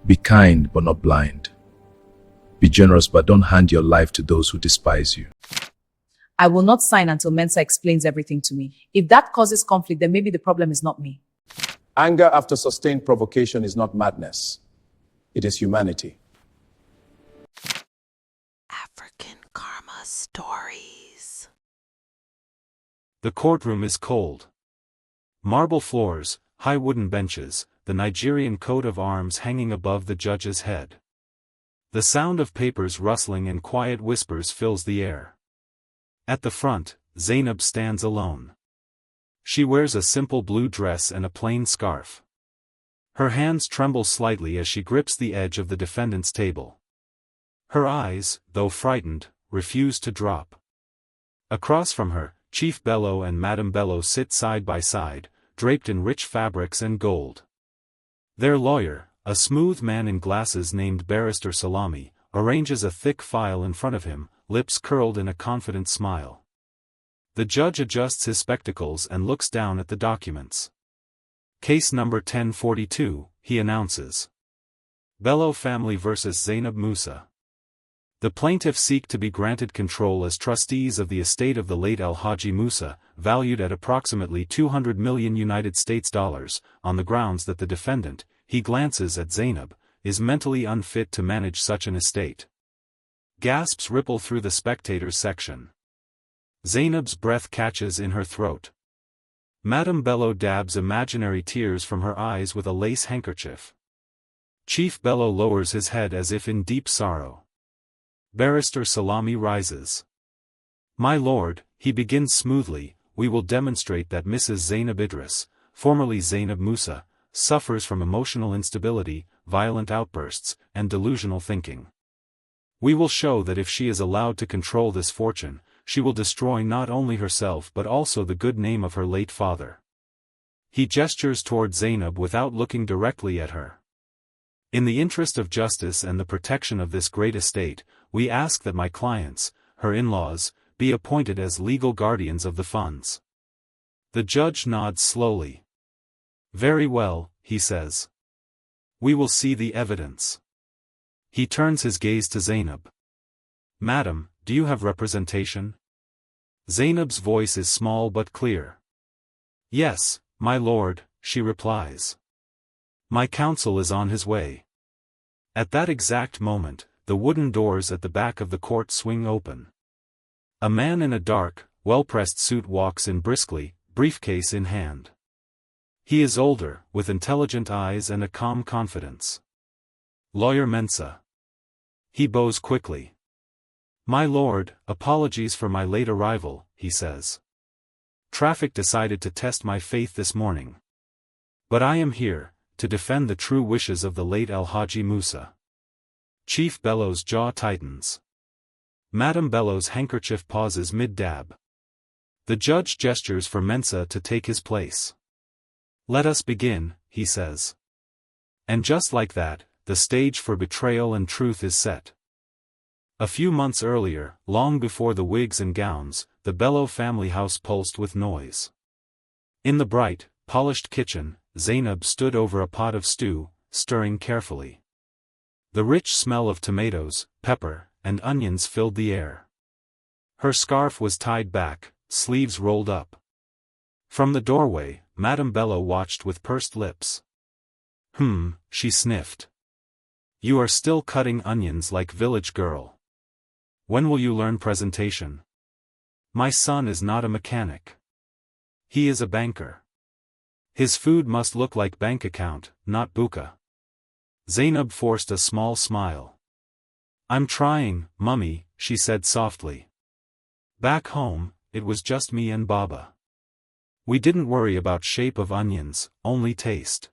Be kind but not blind. Be generous but don't hand your life to those who despise you. I will not sign until Mensah explains everything to me. If that causes conflict, then maybe the problem is not me. Anger after sustained provocation is not madness. It is humanity. African Karma Stories. The courtroom is cold. Marble floors, high wooden benches, the Nigerian coat of arms hanging above the judge's head. The sound of papers rustling and quiet whispers fills the air. At the front, Zainab stands alone. She wears a simple blue dress and a plain scarf. Her hands tremble slightly as she grips the edge of the defendant's table. Her eyes, though frightened, refuse to drop. Across from her, Chief Bello and Madam Bello sit side by side, draped in rich fabrics and gold. Their lawyer, a smooth man in glasses named Barrister Salami, arranges a thick file in front of him, lips curled in a confident smile. The judge adjusts his spectacles and looks down at the documents. Case number 1042, he announces. Bello family vs. Zainab Musa. The plaintiffs seek to be granted control as trustees of the estate of the late Alhaji Musa, valued at approximately $200 million United States dollars, on the grounds that the defendant, he glances at Zainab, is mentally unfit to manage such an estate. Gasps ripple through the spectators section. Zainab's breath catches in her throat. Madam Bello dabs imaginary tears from her eyes with a lace handkerchief. Chief Bello lowers his head as if in deep sorrow. Barrister Salami rises. My lord, he begins smoothly, we will demonstrate that Mrs. Zainab Idris, formerly Zainab Musa, suffers from emotional instability, violent outbursts, and delusional thinking. We will show that if she is allowed to control this fortune, she will destroy not only herself but also the good name of her late father. He gestures toward Zainab without looking directly at her. In the interest of justice and the protection of this great estate, we ask that my clients, her in-laws, be appointed as legal guardians of the funds. The judge nods slowly. Very well, he says. We will see the evidence. He turns his gaze to Zainab. Madam, do you have representation? Zainab's voice is small but clear. Yes, my lord, she replies. My counsel is on his way. At that exact moment, the wooden doors at the back of the court swing open. A man in a dark, well-pressed suit walks in briskly, briefcase in hand. He is older, with intelligent eyes and a calm confidence. Lawyer Mensah. He bows quickly. My lord, apologies for my late arrival, he says. Traffic decided to test my faith this morning. But I am here, to defend the true wishes of the late Alhaji Musa. Chief Bello's jaw tightens. Madam Bello's handkerchief pauses mid-dab. The judge gestures for Mensah to take his place. Let us begin, he says. And just like that, the stage for betrayal and truth is set. A few months earlier, long before the wigs and gowns, the Bello family house pulsed with noise. In the bright, polished kitchen, Zainab stood over a pot of stew, stirring carefully. The rich smell of tomatoes, pepper, and onions filled the air. Her scarf was tied back, sleeves rolled up. From the doorway, Madam Bello watched with pursed lips. She sniffed. You are still cutting onions like village girl. When will you learn presentation? My son is not a mechanic. He is a banker. His food must look like bank account, not buka. Zainab forced a small smile. I'm trying, mummy, she said softly. Back home, it was just me and Baba. We didn't worry about shape of onions, only taste.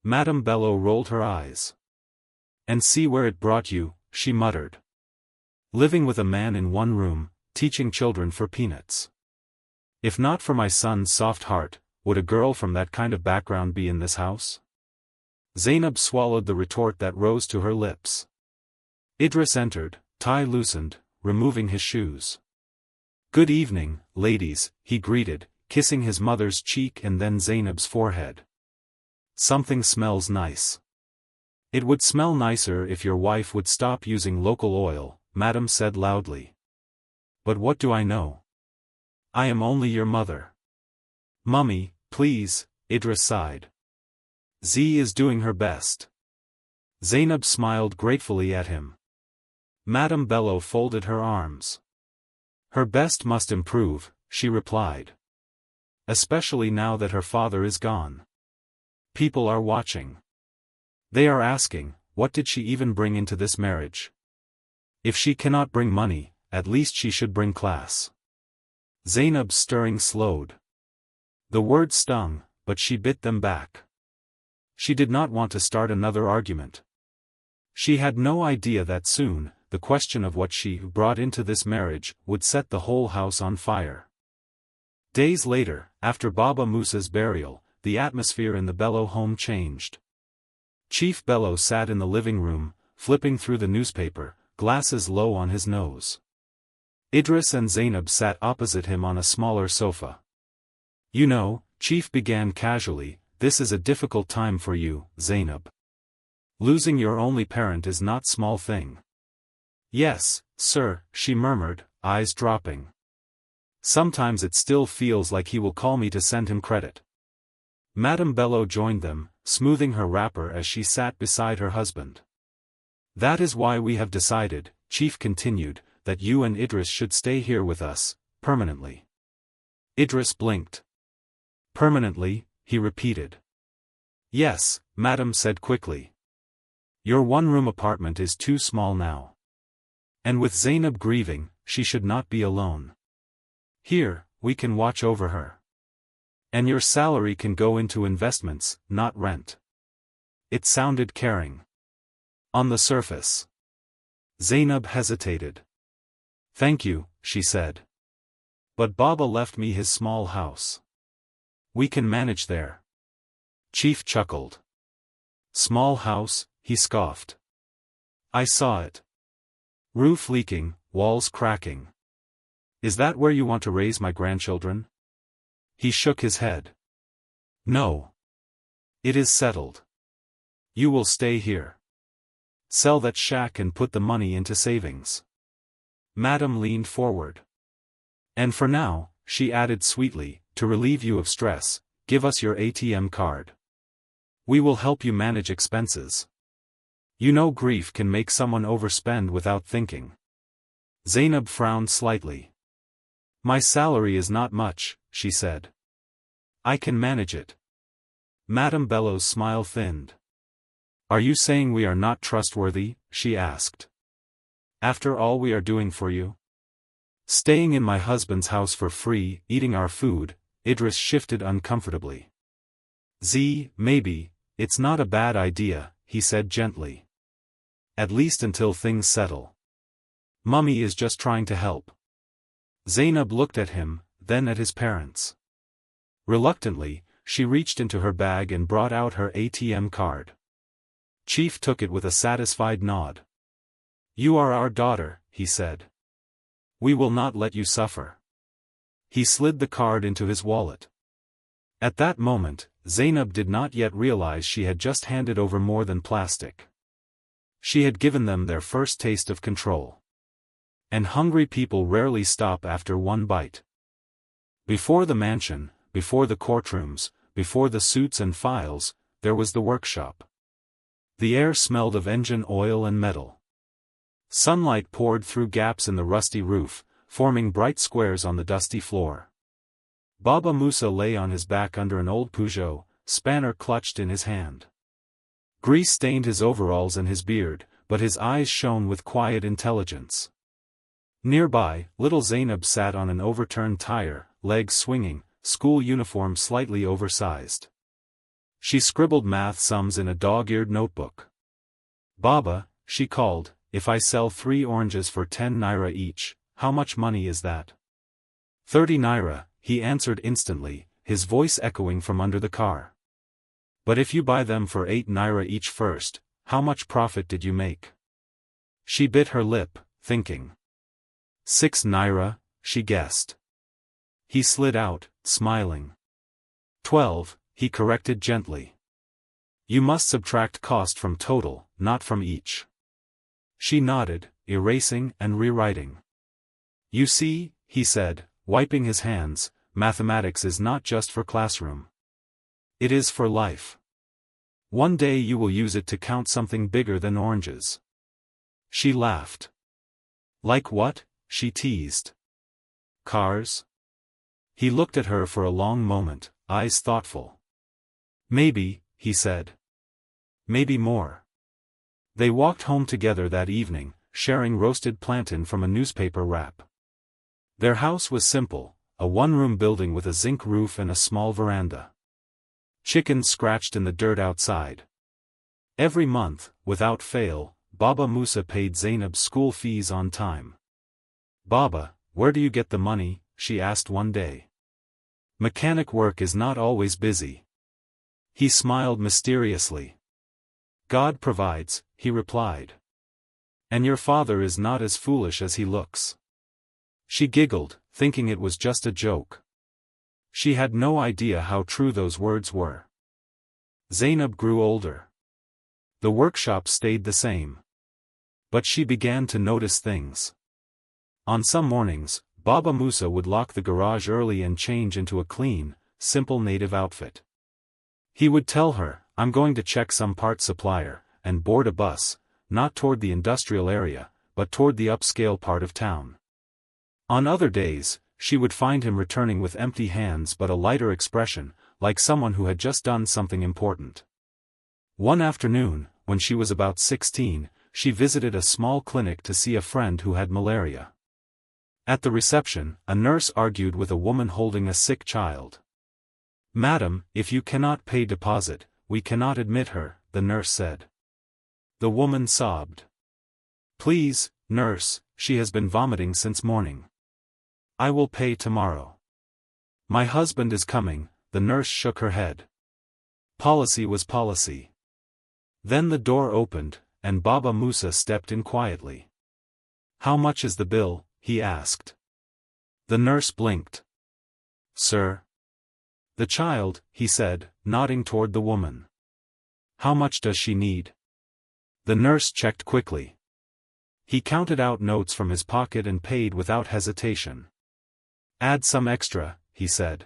Madam Bello rolled her eyes. And see where it brought you, she muttered. Living with a man in one room, teaching children for peanuts. If not for my son's soft heart, would a girl from that kind of background be in this house? Zainab swallowed the retort that rose to her lips. Idris entered, tie loosened, removing his shoes. Good evening, ladies, he greeted, kissing his mother's cheek and then Zainab's forehead. Something smells nice. It would smell nicer if your wife would stop using local oil, Madam said loudly. But what do I know? I am only your mother. Mummy, please, Idris sighed. Z is doing her best. Zainab smiled gratefully at him. Madam Bello folded her arms. Her best must improve, she replied. Especially now that her father is gone. People are watching. They are asking, what did she even bring into this marriage? If she cannot bring money, at least she should bring class. Zainab's stirring slowed. The words stung, but she bit them back. She did not want to start another argument. She had no idea that soon, the question of what she brought into this marriage would set the whole house on fire. Days later, after Baba Musa's burial, the atmosphere in the Bello home changed. Chief Bello sat in the living room, flipping through the newspaper, glasses low on his nose. Idris and Zainab sat opposite him on a smaller sofa. You know, Chief began casually, this is a difficult time for you, Zainab. Losing your only parent is not small thing. Yes, sir, she murmured, eyes dropping. Sometimes it still feels like he will call me to send him credit. Madam Bello joined them, smoothing her wrapper as she sat beside her husband. That is why we have decided, Chief continued, that you and Idris should stay here with us, permanently. Idris blinked. Permanently, he repeated. Yes, Madam said quickly. Your one-room apartment is too small now. And with Zainab grieving, she should not be alone. Here, we can watch over her. And your salary can go into investments, not rent. It sounded caring. On the surface. Zainab hesitated. Thank you, she said. But Baba left me his small house. We can manage there. Chief chuckled. Small house, he scoffed. I saw it. Roof leaking, walls cracking. Is that where you want to raise my grandchildren? He shook his head. No. It is settled. You will stay here. Sell that shack and put the money into savings. Madam leaned forward. And for now, she added sweetly, to relieve you of stress, give us your ATM card. We will help you manage expenses. You know grief can make someone overspend without thinking. Zainab frowned slightly. My salary is not much, she said. I can manage it. Madam Bello's smile thinned. Are you saying we are not trustworthy? She asked. After all we are doing for you? Staying in my husband's house for free, eating our food, Idris shifted uncomfortably. Maybe, it's not a bad idea, he said gently. At least until things settle. Mummy is just trying to help. Zainab looked at him, then at his parents. Reluctantly, she reached into her bag and brought out her ATM card. Chief took it with a satisfied nod. You are our daughter, he said. We will not let you suffer. He slid the card into his wallet. At that moment, Zainab did not yet realize she had just handed over more than plastic. She had given them their first taste of control. And hungry people rarely stop after one bite. Before the mansion, before the courtrooms, before the suits and files, there was the workshop. The air smelled of engine oil and metal. Sunlight poured through gaps in the rusty roof, forming bright squares on the dusty floor. Baba Musa lay on his back under an old Peugeot, spanner clutched in his hand. Grease stained his overalls and his beard, but his eyes shone with quiet intelligence. Nearby, little Zainab sat on an overturned tire, legs swinging, school uniform slightly oversized. She scribbled math sums in a dog-eared notebook. Baba, she called, if I sell 3 oranges for 10 naira each, how much money is that? 30 naira, he answered instantly, his voice echoing from under the car. But if you buy them for 8 naira each first, how much profit did you make? She bit her lip, thinking. 6 naira, she guessed. He slid out, smiling. 12, he corrected gently. You must subtract cost from total, not from each. She nodded, erasing and rewriting. You see, he said, wiping his hands, mathematics is not just for classroom. It is for life. One day you will use it to count something bigger than oranges. She laughed. Like what? She teased. Cars? He looked at her for a long moment, eyes thoughtful. Maybe, he said. Maybe more. They walked home together that evening, sharing roasted plantain from a newspaper wrap. Their house was simple, a one-room building with a zinc roof and a small veranda. Chickens scratched in the dirt outside. Every month, without fail, Baba Musa paid Zainab's school fees on time. Baba, where do you get the money? She asked one day. Mechanic work is not always busy. He smiled mysteriously. God provides, he replied. And your father is not as foolish as he looks. She giggled, thinking it was just a joke. She had no idea how true those words were. Zainab grew older. The workshop stayed the same. But she began to notice things. On some mornings, Baba Musa would lock the garage early and change into a clean, simple native outfit. He would tell her, I'm going to check some parts supplier, and board a bus, not toward the industrial area, but toward the upscale part of town. On other days, she would find him returning with empty hands but a lighter expression, like someone who had just done something important. One afternoon, when she was about 16, she visited a small clinic to see a friend who had malaria. At the reception, a nurse argued with a woman holding a sick child. Madam, if you cannot pay deposit, we cannot admit her, the nurse said. The woman sobbed. Please, nurse, she has been vomiting since morning. I will pay tomorrow. My husband is coming, the nurse shook her head. Policy was policy. Then the door opened, and Baba Musa stepped in quietly. How much is the bill? He asked. The nurse blinked. Sir? The child, he said, nodding toward the woman. How much does she need? The nurse checked quickly. He counted out notes from his pocket and paid without hesitation. Add some extra, he said.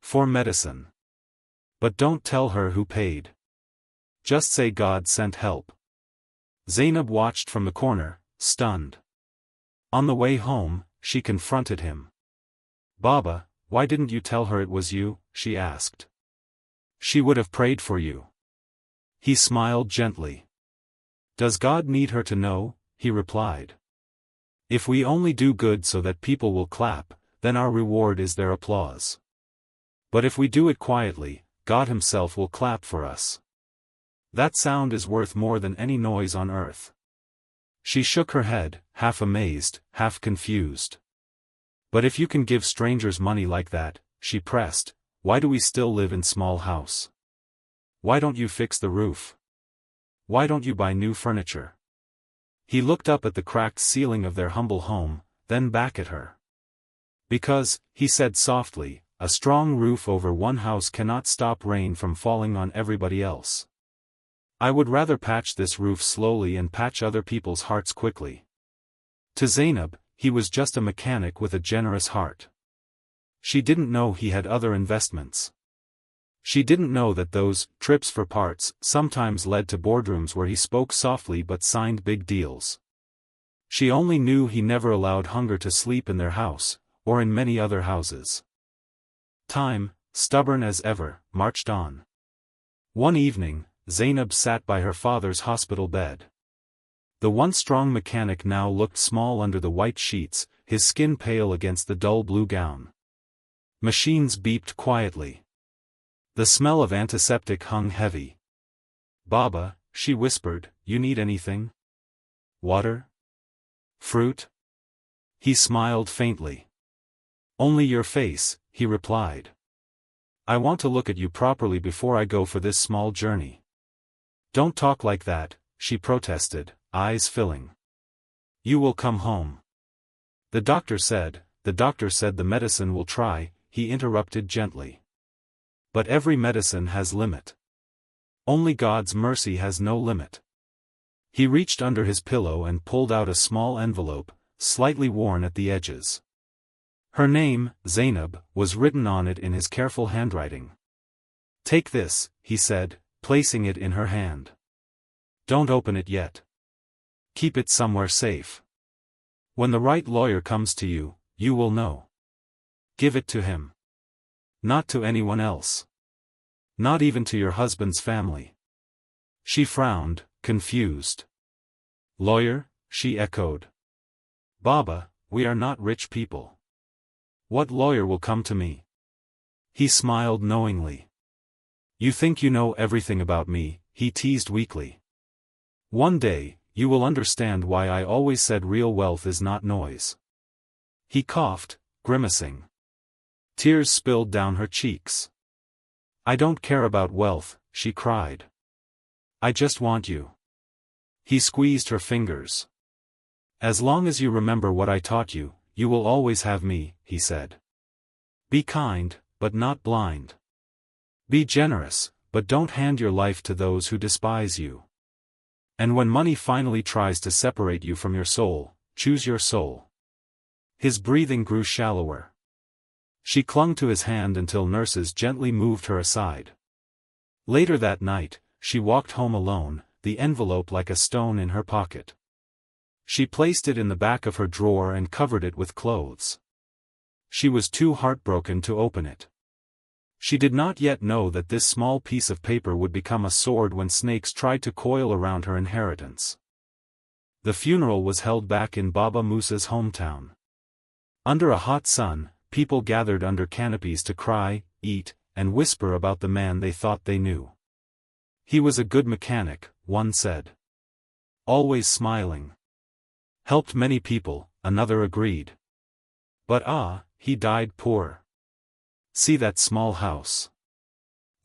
For medicine. But don't tell her who paid. Just say God sent help. Zainab watched from the corner, stunned. On the way home, she confronted him. Baba, why didn't you tell her it was you? She asked. She would have prayed for you. He smiled gently. Does God need her to know? He replied. If we only do good so that people will clap, then our reward is their applause. But if we do it quietly, God himself will clap for us. That sound is worth more than any noise on earth. She shook her head, half amazed, half confused. But if you can give strangers money like that, she pressed, why do we still live in small house? Why don't you fix the roof? Why don't you buy new furniture? He looked up at the cracked ceiling of their humble home, then back at her. Because, he said softly, a strong roof over one house cannot stop rain from falling on everybody else. I would rather patch this roof slowly and patch other people's hearts quickly. To Zainab, he was just a mechanic with a generous heart. She didn't know he had other investments. She didn't know that those trips for parts sometimes led to boardrooms where he spoke softly but signed big deals. She only knew he never allowed hunger to sleep in their house, or in many other houses. Time, stubborn as ever, marched on. One evening, Zainab sat by her father's hospital bed. The once strong mechanic now looked small under the white sheets, his skin pale against the dull blue gown. Machines beeped quietly. The smell of antiseptic hung heavy. Baba, she whispered, you need anything? Water? Fruit? He smiled faintly. Only your face, he replied. I want to look at you properly before I go for this small journey. Don't talk like that, she protested, eyes filling. You will come home. The doctor said the medicine will try, he interrupted gently. But every medicine has limit. Only God's mercy has no limit. He reached under his pillow and pulled out a small envelope, slightly worn at the edges. Her name, Zainab, was written on it in his careful handwriting. "Take this," he said, placing it in her hand. "Don't open it yet. Keep it somewhere safe. When the right lawyer comes to you, you will know. Give it to him. Not to anyone else. Not even to your husband's family." She frowned, confused. "Lawyer?" she echoed. "Baba, we are not rich people. What lawyer will come to me?" He smiled knowingly. "You think you know everything about me," he teased weakly. "One day, you will understand why I always said real wealth is not noise." He coughed, grimacing. Tears spilled down her cheeks. "I don't care about wealth," she cried. "I just want you." He squeezed her fingers. "As long as you remember what I taught you, you will always have me," he said. "Be kind, but not blind. Be generous, but don't hand your life to those who despise you. And when money finally tries to separate you from your soul, choose your soul." His breathing grew shallower. She clung to his hand until nurses gently moved her aside. Later that night, she walked home alone, the envelope like a stone in her pocket. She placed it in the back of her drawer and covered it with clothes. She was too heartbroken to open it. She did not yet know that this small piece of paper would become a sword when snakes tried to coil around her inheritance. The funeral was held back in Baba Musa's hometown. Under a hot sun, people gathered under canopies to cry, eat, and whisper about the man they thought they knew. "He was a good mechanic," one said. "Always smiling. Helped many people," another agreed. "But he died poor. See that small house."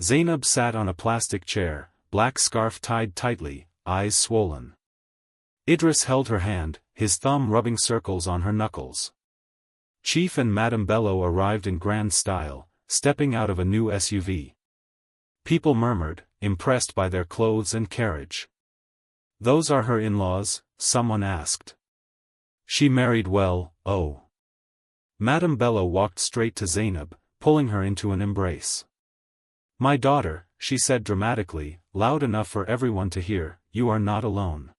Zainab sat on a plastic chair, black scarf tied tightly, eyes swollen. Idris held her hand, his thumb rubbing circles on her knuckles. Chief and Madam Bello arrived in grand style, stepping out of a new SUV. People murmured, impressed by their clothes and carriage. "Those are her in-laws?" someone asked. "She married well, oh." Madam Bello walked straight to Zainab, pulling her into an embrace. "My daughter," she said dramatically, loud enough for everyone to hear, "you are not alone.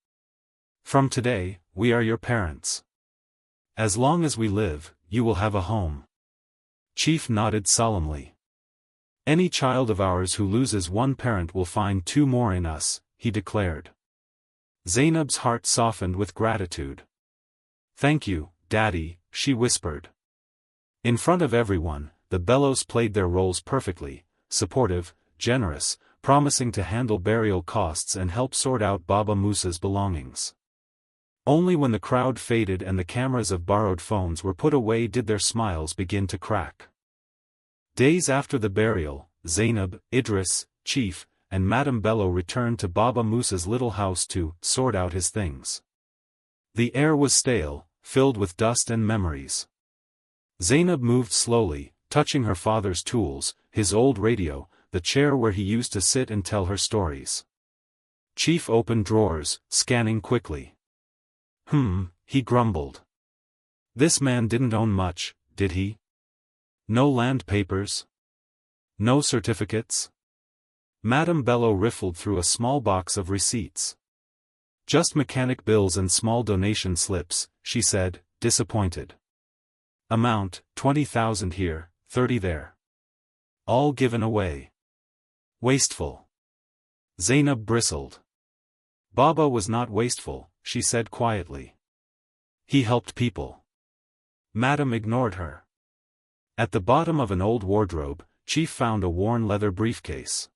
From today, we are your parents. As long as we live, you will have a home." Chief nodded solemnly. "Any child of ours who loses one parent will find two more in us," he declared. Zainab's heart softened with gratitude. "Thank you, Daddy," she whispered. In front of everyone, the Bellos played their roles perfectly, supportive, generous, promising to handle burial costs and help sort out Baba Musa's belongings. Only when the crowd faded and the cameras of borrowed phones were put away did their smiles begin to crack. Days after the burial, Zainab, Idris, Chief, and Madam Bello returned to Baba Musa's little house to sort out his things. The air was stale, filled with dust and memories. Zainab moved slowly, touching her father's tools, his old radio, the chair where he used to sit and tell her stories. Chief opened drawers, scanning quickly. He grumbled. This man didn't own much, did he? No land papers? No certificates? Madam Bello riffled through a small box of receipts. Just mechanic bills and small donation slips, she said, disappointed. Amount, 20,000 here, 30 there. All given away. Wasteful. Zainab bristled. Baba was not wasteful, she said quietly. He helped people. Madam ignored her. At the bottom of an old wardrobe, Chief found a worn leather briefcase.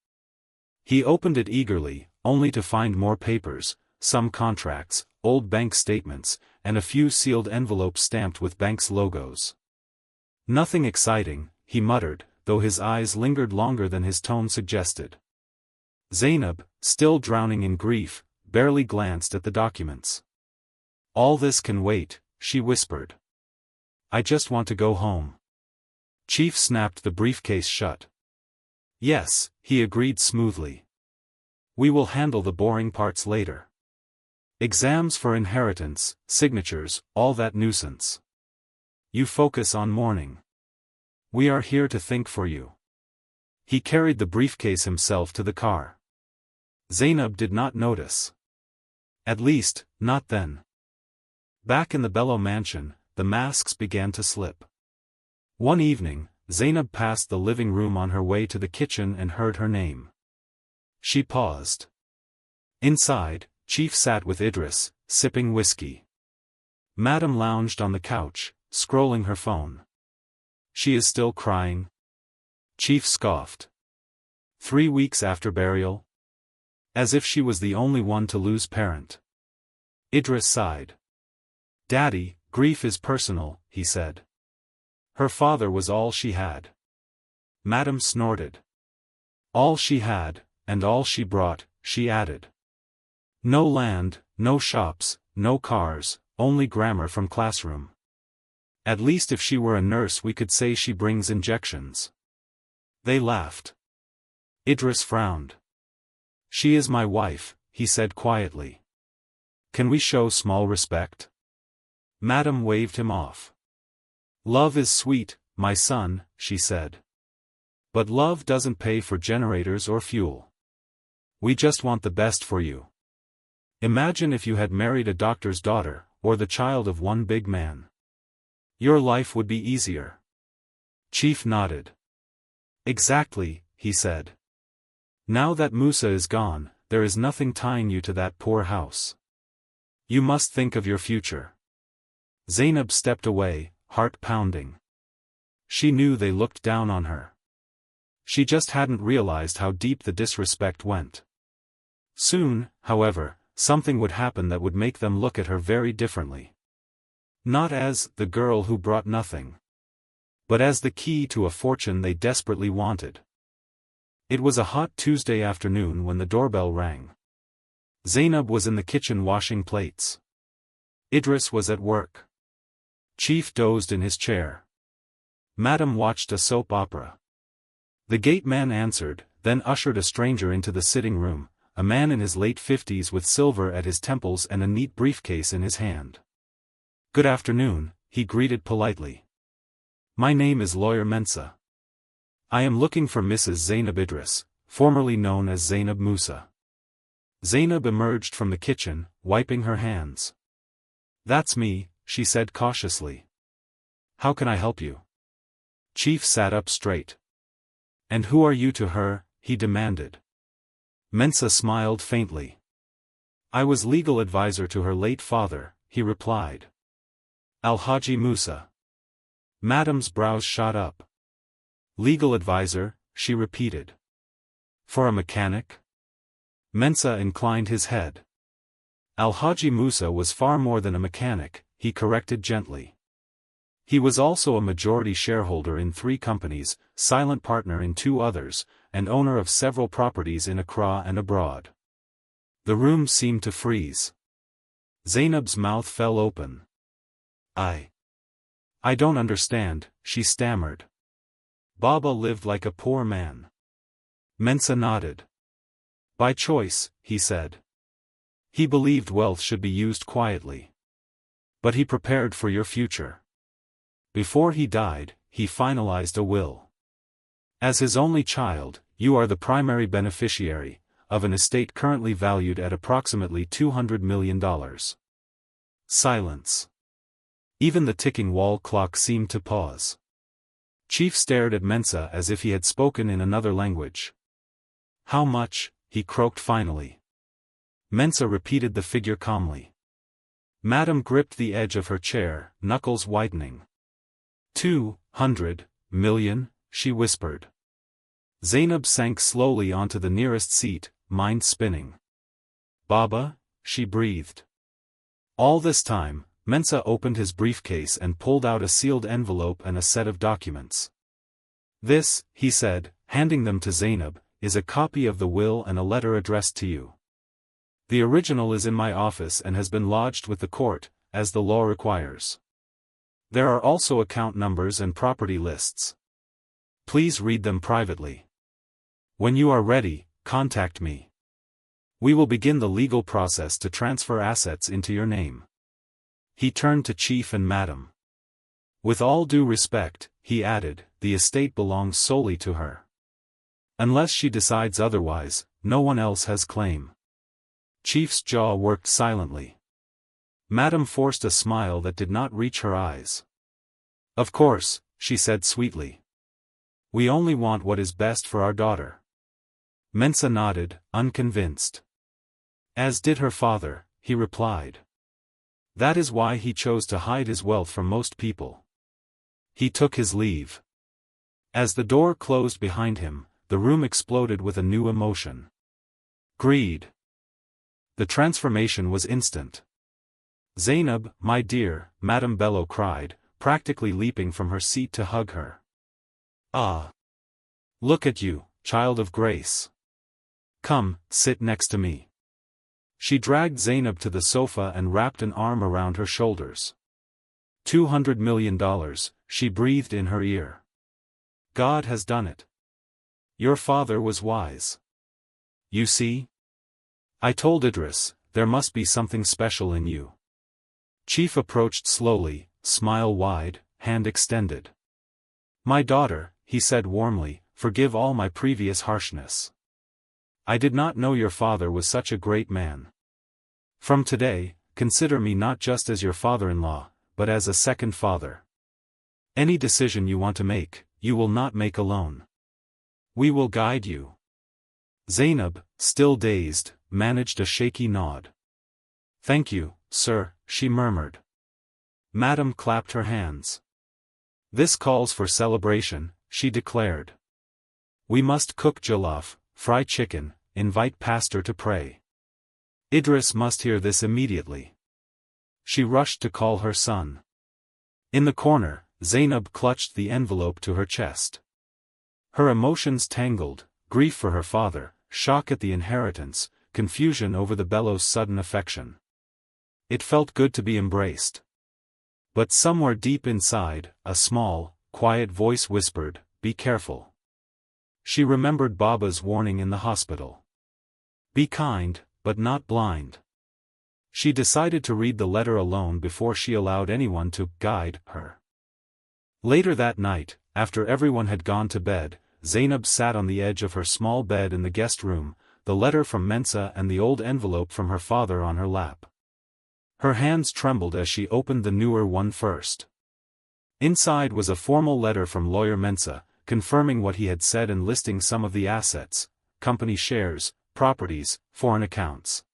He opened it eagerly, only to find more papers, some contracts, old bank statements, and a few sealed envelopes stamped with banks' logos. Nothing exciting, he muttered, though his eyes lingered longer than his tone suggested. Zainab, still drowning in grief, barely glanced at the documents. All this can wait, she whispered. I just want to go home. Chief snapped the briefcase shut. Yes, he agreed smoothly. We will handle the boring parts later. Exams for inheritance, signatures, all that nuisance. You focus on mourning. We are here to think for you. He carried the briefcase himself to the car. Zainab did not notice. At least, not then. Back in the Bello mansion, the masks began to slip. One evening, Zainab passed the living room on her way to the kitchen and heard her name. She paused. Inside, Chief sat with Idris, sipping whiskey. Madam lounged on the couch, scrolling her phone. She is still crying? Chief scoffed. 3 weeks after burial? As if she was the only one to lose parent. Idris sighed. Daddy, grief is personal, he said. Her father was all she had. Madam snorted. All she had, and all she brought, she added. No land, no shops, no cars, only grammar from classroom. At least if she were a nurse we could say she brings injections. They laughed. Idris frowned. She is my wife, he said quietly. Can we show small respect? Madam waved him off. Love is sweet, my son, she said. But love doesn't pay for generators or fuel. We just want the best for you. Imagine if you had married a doctor's daughter, or the child of one big man. Your life would be easier. Chief nodded. Exactly, he said. Now that Musa is gone, there is nothing tying you to that poor house. You must think of your future. Zainab stepped away, heart pounding. She knew they looked down on her. She just hadn't realized how deep the disrespect went. Soon, however, something would happen that would make them look at her very differently. Not as the girl who brought nothing, but as the key to a fortune they desperately wanted. It was a hot Tuesday afternoon when the doorbell rang. Zainab was in the kitchen washing plates. Idris was at work. Chief dozed in his chair. Madam watched a soap opera. The gate man answered, then ushered a stranger into the sitting room, a man in his late 50s with silver at his temples and a neat briefcase in his hand. Good afternoon, he greeted politely. My name is Lawyer Mensah. I am looking for Mrs. Zainab Idris, formerly known as Zainab Musa. Zainab emerged from the kitchen, wiping her hands. That's me, she said cautiously. How can I help you? Chief sat up straight. And who are you to her? He demanded. Mensah smiled faintly. I was legal advisor to her late father, he replied. Alhaji Musa. Madam's brows shot up. Legal advisor, she repeated. For a mechanic? Mensah inclined his head. Alhaji Musa was far more than a mechanic, he corrected gently. He was also a majority shareholder in 3 companies, silent partner in 2 others, and owner of several properties in Accra and abroad. The room seemed to freeze. Zainab's mouth fell open. I don't understand, she stammered. Baba lived like a poor man. Mensah nodded. By choice, he said. He believed wealth should be used quietly. But he prepared for your future. Before he died, he finalized a will. As his only child, you are the primary beneficiary of an estate currently valued at approximately $200 million. Silence. Even the ticking wall clock seemed to pause. Chief stared at Mensah as if he had spoken in another language. How much? He croaked finally. Mensah repeated the figure calmly. Madam gripped the edge of her chair, knuckles whitening. 200 million, she whispered. Zainab sank slowly onto the nearest seat, mind spinning. Baba, she breathed. All this time, Mensah opened his briefcase and pulled out a sealed envelope and a set of documents. This, he said, handing them to Zainab, is a copy of the will and a letter addressed to you. The original is in my office and has been lodged with the court, as the law requires. There are also account numbers and property lists. Please read them privately. When you are ready, contact me. We will begin the legal process to transfer assets into your name. He turned to Chief and Madam. With all due respect, he added, the estate belongs solely to her. Unless she decides otherwise, no one else has claim. Chief's jaw worked silently. Madam forced a smile that did not reach her eyes. Of course, she said sweetly. We only want what is best for our daughter. Mensah nodded, unconvinced. As did her father, he replied. That is why he chose to hide his wealth from most people. He took his leave. As the door closed behind him, the room exploded with a new emotion. Greed. The transformation was instant. Zainab, my dear, Madam Bello cried, practically leaping from her seat to hug her. Ah! Look at you, child of grace. Come, sit next to me. She dragged Zainab to the sofa and wrapped an arm around her shoulders. $200 million, she breathed in her ear. God has done it. Your father was wise. You see? I told Idris, there must be something special in you. Chief approached slowly, smile wide, hand extended. My daughter, he said warmly, forgive all my previous harshness. I did not know your father was such a great man. From today, consider me not just as your father-in-law, but as a second father. Any decision you want to make, you will not make alone. We will guide you. Zainab, still dazed, managed a shaky nod. Thank you, sir, she murmured. Madam clapped her hands. This calls for celebration, she declared. We must cook jollof, fry chicken, invite pastor to pray. Idris must hear this immediately. She rushed to call her son. In the corner, Zainab clutched the envelope to her chest. Her emotions tangled, grief for her father, shock at the inheritance, confusion over the Bellos' sudden affection. It felt good to be embraced. But somewhere deep inside, a small, quiet voice whispered, be careful. She remembered Baba's warning in the hospital. Be kind, but not blind. She decided to read the letter alone before she allowed anyone to guide her. Later that night, after everyone had gone to bed, Zainab sat on the edge of her small bed in the guest room, the letter from Mensah and the old envelope from her father on her lap. Her hands trembled as she opened the newer one first. Inside was a formal letter from Lawyer Mensah, confirming what he had said and listing some of the assets, company shares, properties, foreign accounts.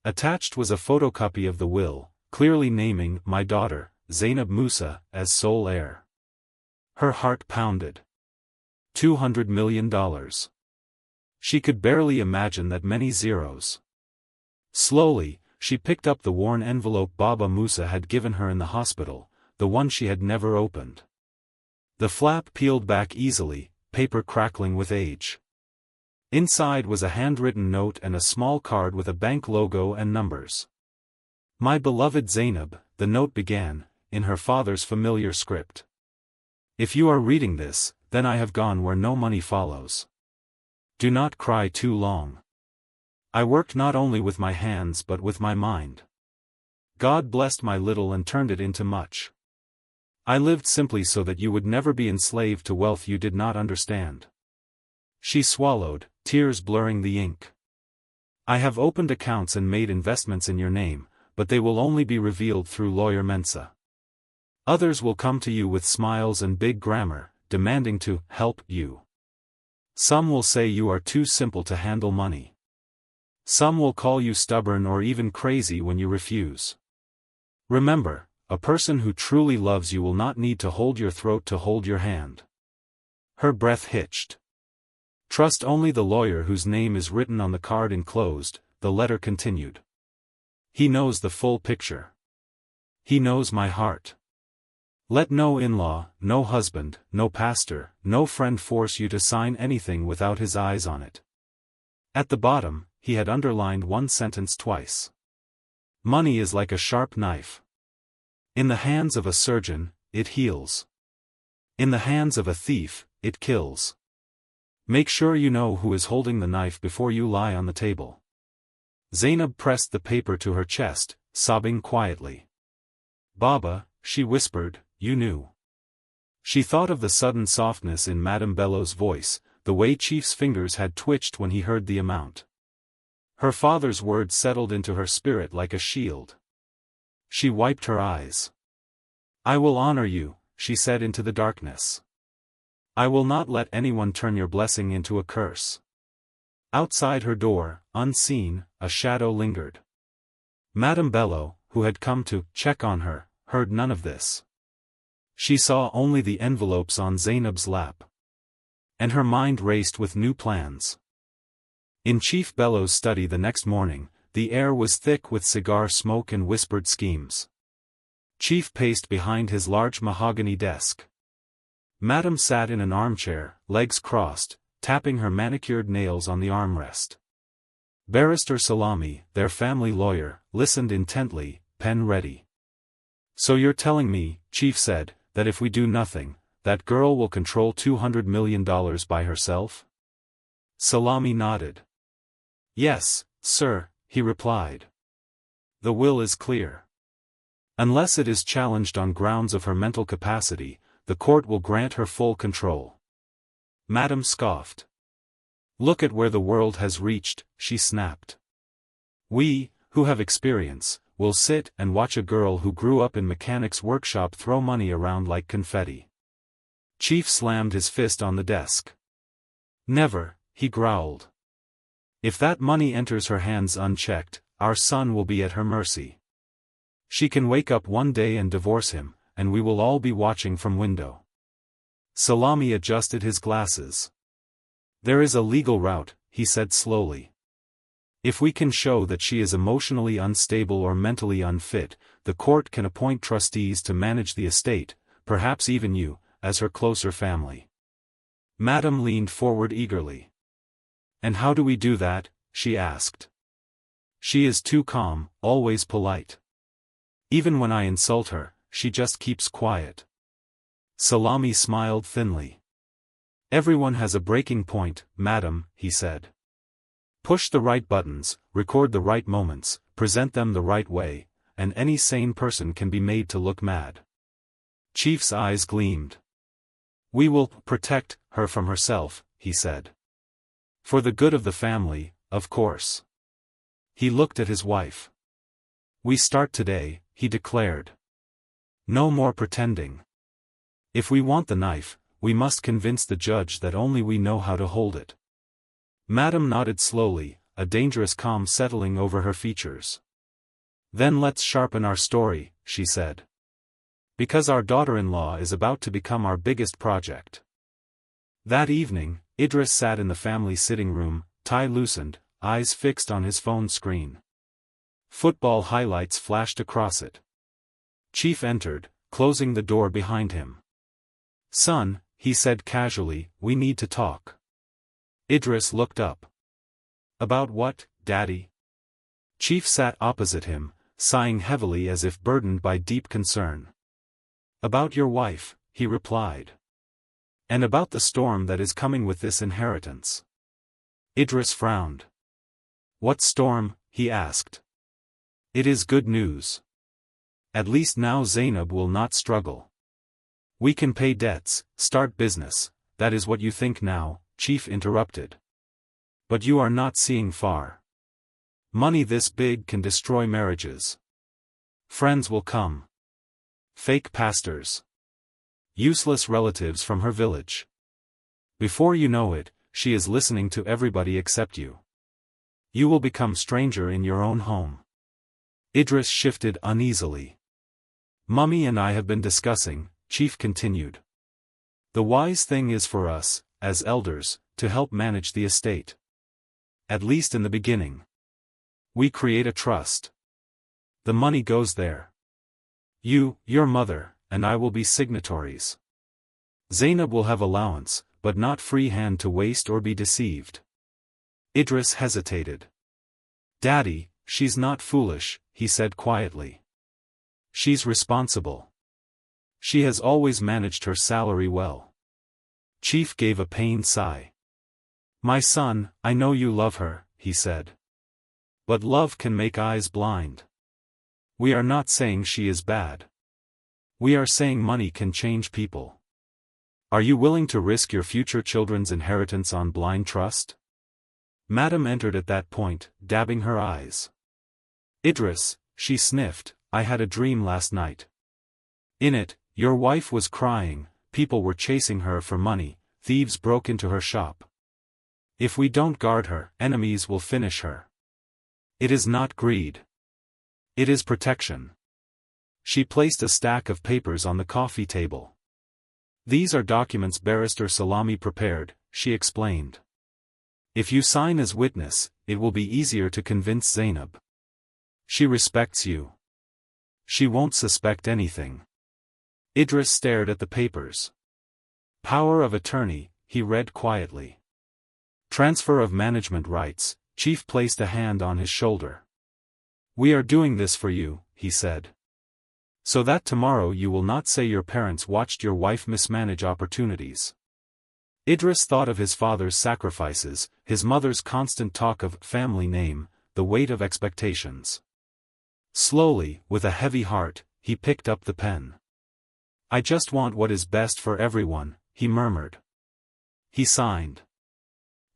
Attached was a photocopy of the will, clearly naming my daughter, Zainab Musa, as sole heir. Her heart pounded. $200 million. She could barely imagine that many zeros. Slowly, she picked up the worn envelope Baba Musa had given her in the hospital, the one she had never opened. The flap peeled back easily, paper crackling with age. Inside was a handwritten note and a small card with a bank logo and numbers. My beloved Zainab, the note began, in her father's familiar script. If you are reading this, then I have gone where no money follows. Do not cry too long. I worked not only with my hands but with my mind. God blessed my little and turned it into much. I lived simply so that you would never be enslaved to wealth you did not understand. She swallowed, tears blurring the ink. I have opened accounts and made investments in your name, but they will only be revealed through Lawyer Mensah. Others will come to you with smiles and big grammar, demanding to help you. Some will say you are too simple to handle money. Some will call you stubborn or even crazy when you refuse. Remember, a person who truly loves you will not need to hold your throat to hold your hand. Her breath hitched. Trust only the lawyer whose name is written on the card enclosed, the letter continued. He knows the full picture. He knows my heart. Let no in-law, no husband, no pastor, no friend force you to sign anything without his eyes on it. At the bottom, he had underlined one sentence twice. Money is like a sharp knife. In the hands of a surgeon, it heals. In the hands of a thief, it kills. Make sure you know who is holding the knife before you lie on the table. Zainab pressed the paper to her chest, sobbing quietly. Baba, she whispered, you knew. She thought of the sudden softness in Madam Bello's voice, the way Chief's fingers had twitched when he heard the amount. Her father's words settled into her spirit like a shield. She wiped her eyes. I will honor you, she said into the darkness. I will not let anyone turn your blessing into a curse. Outside her door, unseen, a shadow lingered. Madam Bello, who had come to check on her, heard none of this. She saw only the envelopes on Zainab's lap. And her mind raced with new plans. In Chief Bello's study the next morning, the air was thick with cigar smoke and whispered schemes. Chief paced behind his large mahogany desk. Madam sat in an armchair, legs crossed, tapping her manicured nails on the armrest. Barrister Salami, their family lawyer, listened intently, pen ready. So you're telling me, Chief said, that if we do nothing, that girl will control $200 million by herself? Salami nodded. Yes, sir, he replied. The will is clear. Unless it is challenged on grounds of her mental capacity, the court will grant her full control. Madam scoffed. Look at where the world has reached, she snapped. We, who have experience, will sit and watch a girl who grew up in mechanic's workshop throw money around like confetti. Chief slammed his fist on the desk. Never, he growled. If that money enters her hands unchecked, our son will be at her mercy. She can wake up one day and divorce him, and we will all be watching from window. Salami adjusted his glasses. There is a legal route, he said slowly. If we can show that she is emotionally unstable or mentally unfit, the court can appoint trustees to manage the estate, perhaps even you, as her closer family. Madam leaned forward eagerly. And how do we do that? She asked. She is too calm, always polite. Even when I insult her, she just keeps quiet. Salami smiled thinly. Everyone has a breaking point, madam, he said. Push the right buttons, record the right moments, present them the right way, and any sane person can be made to look mad. Chief's eyes gleamed. We will protect her from herself, he said. For the good of the family, of course. He looked at his wife. We start today, he declared. No more pretending. If we want the knife, we must convince the judge that only we know how to hold it. Madam nodded slowly, a dangerous calm settling over her features. Then let's sharpen our story, she said. Because our daughter-in-law is about to become our biggest project. That evening, Idris sat in the family sitting room, tie loosened, eyes fixed on his phone screen. Football highlights flashed across it. Chief entered, closing the door behind him. Son, he said casually, we need to talk. Idris looked up. About what, Daddy? Chief sat opposite him, sighing heavily as if burdened by deep concern. About your wife, he replied. And about the storm that is coming with this inheritance. Idris frowned. What storm? He asked. It is good news. At least now Zainab will not struggle. We can pay debts, start business, that is what you think now, Chief interrupted. But you are not seeing far. Money this big can destroy marriages. Friends will come. Fake pastors. Useless relatives from her village. Before you know it, she is listening to everybody except you. You will become stranger in your own home. Idris shifted uneasily. Mummy and I have been discussing, Chief continued. The wise thing is for us, as elders, to help manage the estate. At least in the beginning. We create a trust. The money goes there. You, your mother, and I will be signatories. Zainab will have allowance, but not free hand to waste or be deceived. Idris hesitated. Daddy, she's not foolish, he said quietly. She's responsible. She has always managed her salary well. Chief gave a pained sigh. My son, I know you love her, he said. But love can make eyes blind. We are not saying she is bad. We are saying money can change people. Are you willing to risk your future children's inheritance on blind trust? Madam entered at that point, dabbing her eyes. Idris, she sniffed, I had a dream last night. In it, your wife was crying, people were chasing her for money, thieves broke into her shop. If we don't guard her, enemies will finish her. It is not greed. It is protection. She placed a stack of papers on the coffee table. These are documents Barrister Salami prepared, she explained. If you sign as witness, it will be easier to convince Zainab. She respects you. She won't suspect anything. Idris stared at the papers. Power of attorney, he read quietly. Transfer of management rights, Chief placed a hand on his shoulder. We are doing this for you, he said. So that tomorrow you will not say your parents watched your wife mismanage opportunities. Idris thought of his father's sacrifices, his mother's constant talk of family name, the weight of expectations. Slowly, with a heavy heart, he picked up the pen. I just want what is best for everyone, he murmured. He signed.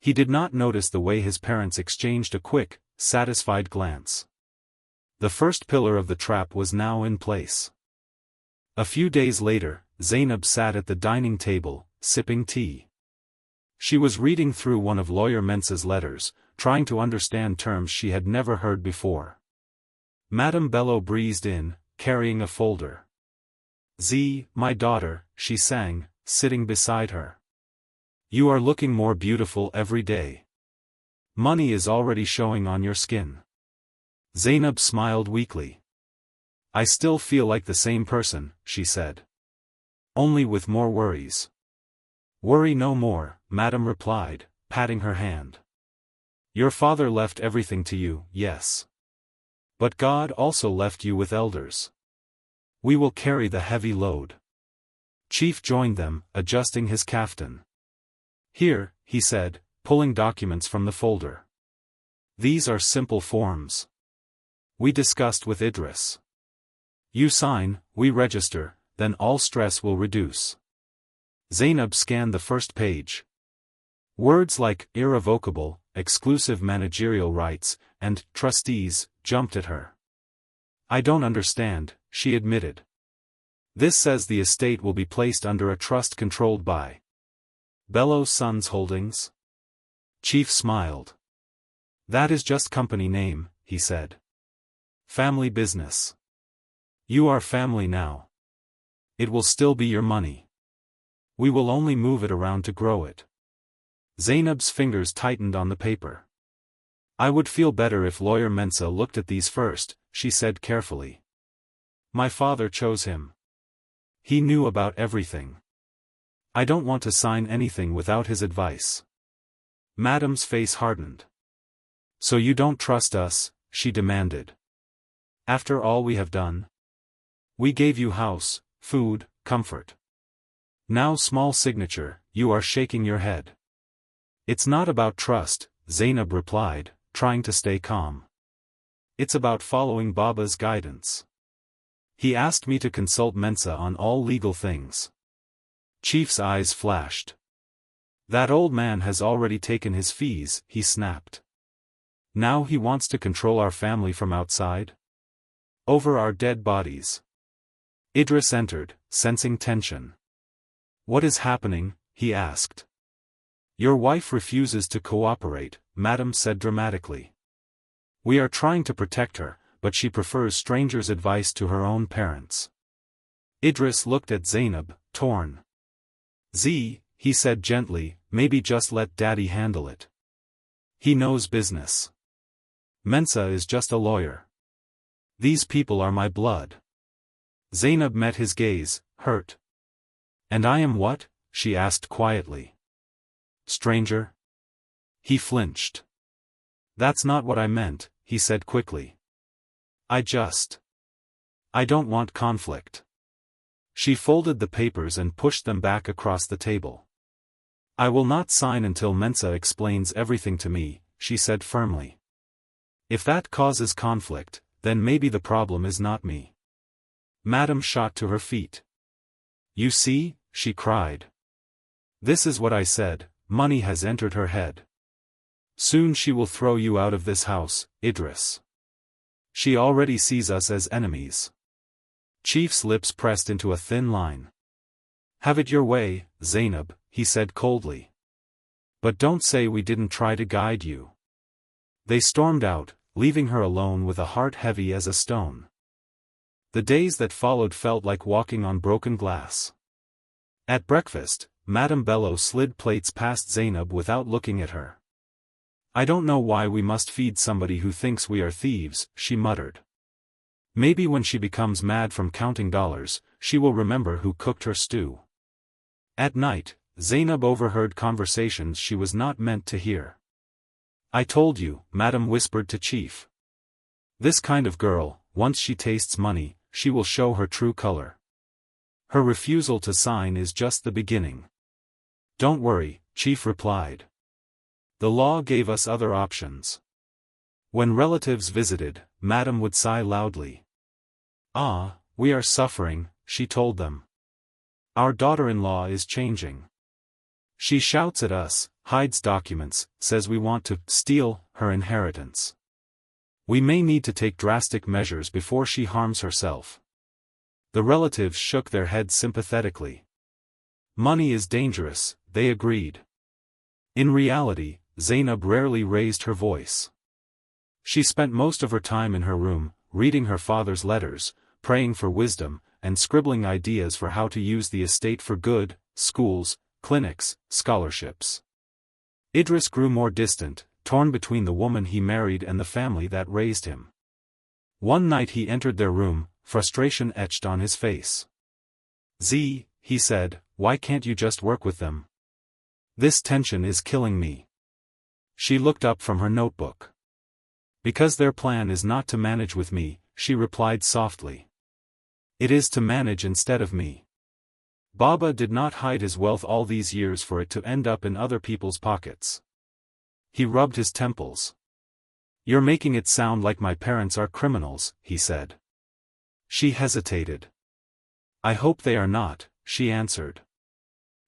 He did not notice the way his parents exchanged a quick, satisfied glance. The first pillar of the trap was now in place. A few days later, Zainab sat at the dining table, sipping tea. She was reading through one of Lawyer Mensah's letters, trying to understand terms she had never heard before. Madam Bello breezed in, carrying a folder. My daughter, she sang, sitting beside her. You are looking more beautiful every day. Money is already showing on your skin. Zainab smiled weakly. I still feel like the same person, she said. Only with more worries. Worry no more, Madam replied, patting her hand. Your father left everything to you, yes. But God also left you with elders. We will carry the heavy load. Chief joined them, adjusting his kaftan. Here, he said, pulling documents from the folder. These are simple forms. We discussed with Idris. You sign, we register, then all stress will reduce. Zainab scanned the first page. Words like irrevocable, exclusive managerial rights, and trustees jumped at her. I don't understand, she admitted. This says the estate will be placed under a trust controlled by Bellos Sons Holdings. Chief smiled. That is just company name, he said. Family business. You are family now. It will still be your money. We will only move it around to grow it. Zainab's fingers tightened on the paper. I would feel better if Lawyer Mensah looked at these first, she said carefully. My father chose him. He knew about everything. I don't want to sign anything without his advice. Madam's face hardened. So you don't trust us, she demanded. After all we have done? We gave you house, food, comfort. Now small signature, you are shaking your head. It's not about trust, Zainab replied, trying to stay calm. It's about following Baba's guidance. He asked me to consult Mensah on all legal things. Chief's eyes flashed. That old man has already taken his fees, he snapped. Now he wants to control our family from outside? Over our dead bodies. Idris entered, sensing tension. What is happening? He asked. Your wife refuses to cooperate, Madam said dramatically. We are trying to protect her, but she prefers strangers' advice to her own parents. Idris looked at Zainab, torn. He said gently, maybe just let Daddy handle it. He knows business. Mensah is just a lawyer. These people are my blood. Zainab met his gaze, hurt. And I am what? She asked quietly. Stranger? He flinched. That's not what I meant, he said quickly. I don't want conflict. She folded the papers and pushed them back across the table. I will not sign until Mensah explains everything to me, she said firmly. If that causes conflict, then maybe the problem is not me. Madam shot to her feet. You see, she cried. This is what I said, money has entered her head. Soon she will throw you out of this house, Idris. She already sees us as enemies. Chief's lips pressed into a thin line. Have it your way, Zainab, he said coldly. But don't say we didn't try to guide you. They stormed out, leaving her alone with a heart heavy as a stone. The days that followed felt like walking on broken glass. At breakfast, Madam Bello slid plates past Zainab without looking at her. I don't know why we must feed somebody who thinks we are thieves, she muttered. Maybe when she becomes mad from counting dollars, she will remember who cooked her stew. At night, Zainab overheard conversations she was not meant to hear. I told you, Madam whispered to Chief. This kind of girl, once she tastes money, she will show her true color. Her refusal to sign is just the beginning. Don't worry, Chief replied. The law gave us other options. When relatives visited, Madam would sigh loudly. Ah, we are suffering, she told them. Our daughter-in-law is changing. She shouts at us, hides documents, says we want to steal her inheritance. We may need to take drastic measures before she harms herself. The relatives shook their heads sympathetically. Money is dangerous, they agreed. In reality, Zainab rarely raised her voice. She spent most of her time in her room, reading her father's letters, praying for wisdom, and scribbling ideas for how to use the estate for good, schools, clinics, scholarships. Idris grew more distant, torn between the woman he married and the family that raised him. One night he entered their room, frustration etched on his face. Z, he said, why can't you just work with them? This tension is killing me. She looked up from her notebook. Because their plan is not to manage with me, she replied softly. It is to manage instead of me. Baba did not hide his wealth all these years for it to end up in other people's pockets. He rubbed his temples. You're making it sound like my parents are criminals, he said. She hesitated. I hope they are not, she answered.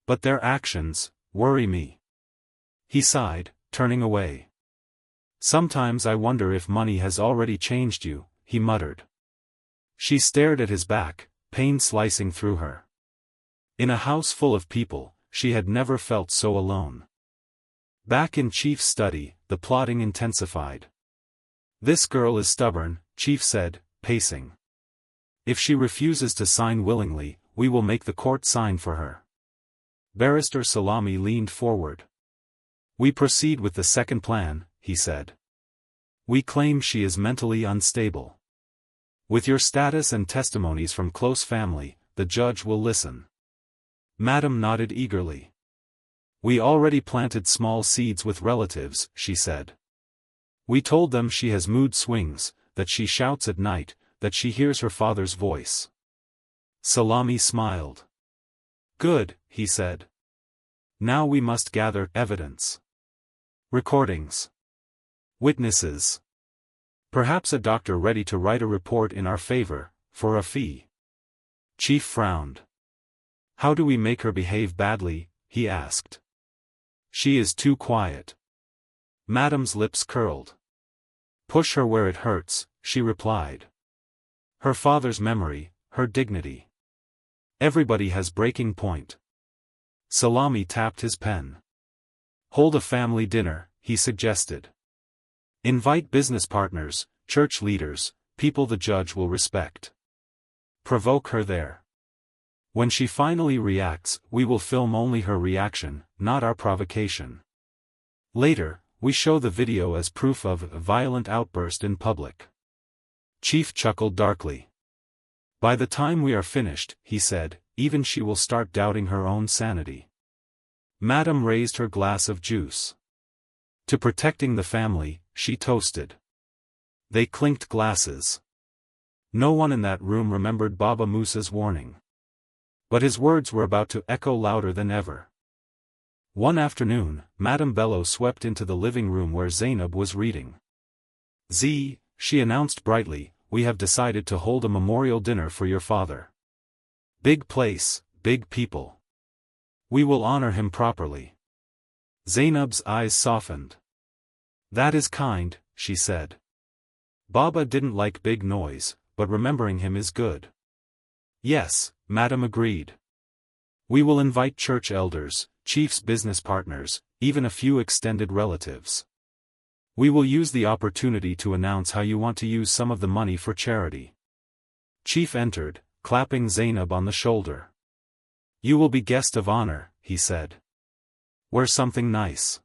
But their actions worry me. He sighed, turning away. Sometimes I wonder if money has already changed you, he muttered. She stared at his back, pain slicing through her. In a house full of people, she had never felt so alone. Back in Chief's study, the plotting intensified. This girl is stubborn, Chief said, pacing. If she refuses to sign willingly, we will make the court sign for her. Barrister Salami leaned forward. We proceed with the second plan, he said. We claim she is mentally unstable. With your status and testimonies from close family, the judge will listen. Madam nodded eagerly. We already planted small seeds with relatives, she said. We told them she has mood swings, that she shouts at night, that she hears her father's voice. Salami smiled. Good, he said. Now we must gather evidence. Recordings. Witnesses. Perhaps a doctor ready to write a report in our favor, for a fee. Chief frowned. How do we make her behave badly, he asked. She is too quiet. Madam's lips curled. Push her where it hurts, she replied. Her father's memory, her dignity. Everybody has breaking point. Salami tapped his pen. Hold a family dinner, he suggested. Invite business partners, church leaders, people the judge will respect. Provoke her there. When she finally reacts, we will film only her reaction, not our provocation. Later, we show the video as proof of a violent outburst in public. Chief chuckled darkly. By the time we are finished, he said, even she will start doubting her own sanity. Madam raised her glass of juice. To protecting the family, she toasted. They clinked glasses. No one in that room remembered Baba Musa's warning. But his words were about to echo louder than ever. One afternoon, Madam Bello swept into the living room where Zainab was reading. She announced brightly, we have decided to hold a memorial dinner for your father. Big place, big people. We will honor him properly. Zainab's eyes softened. That is kind, she said. Baba didn't like big noise, but remembering him is good. Yes, Madam agreed. We will invite church elders, chief's business partners, even a few extended relatives. We will use the opportunity to announce how you want to use some of the money for charity. Chief entered, clapping Zainab on the shoulder. You will be guest of honor, he said. Wear something nice.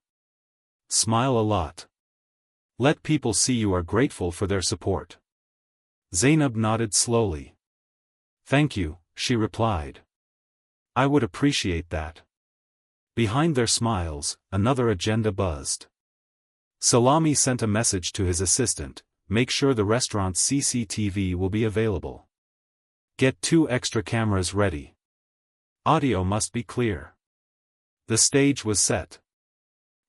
Smile a lot. Let people see you are grateful for their support. Zainab nodded slowly. Thank you, she replied. I would appreciate that. Behind their smiles, another agenda buzzed. Salami sent a message to his assistant, make sure the restaurant's CCTV will be available. Get 2 extra cameras ready. Audio must be clear. The stage was set.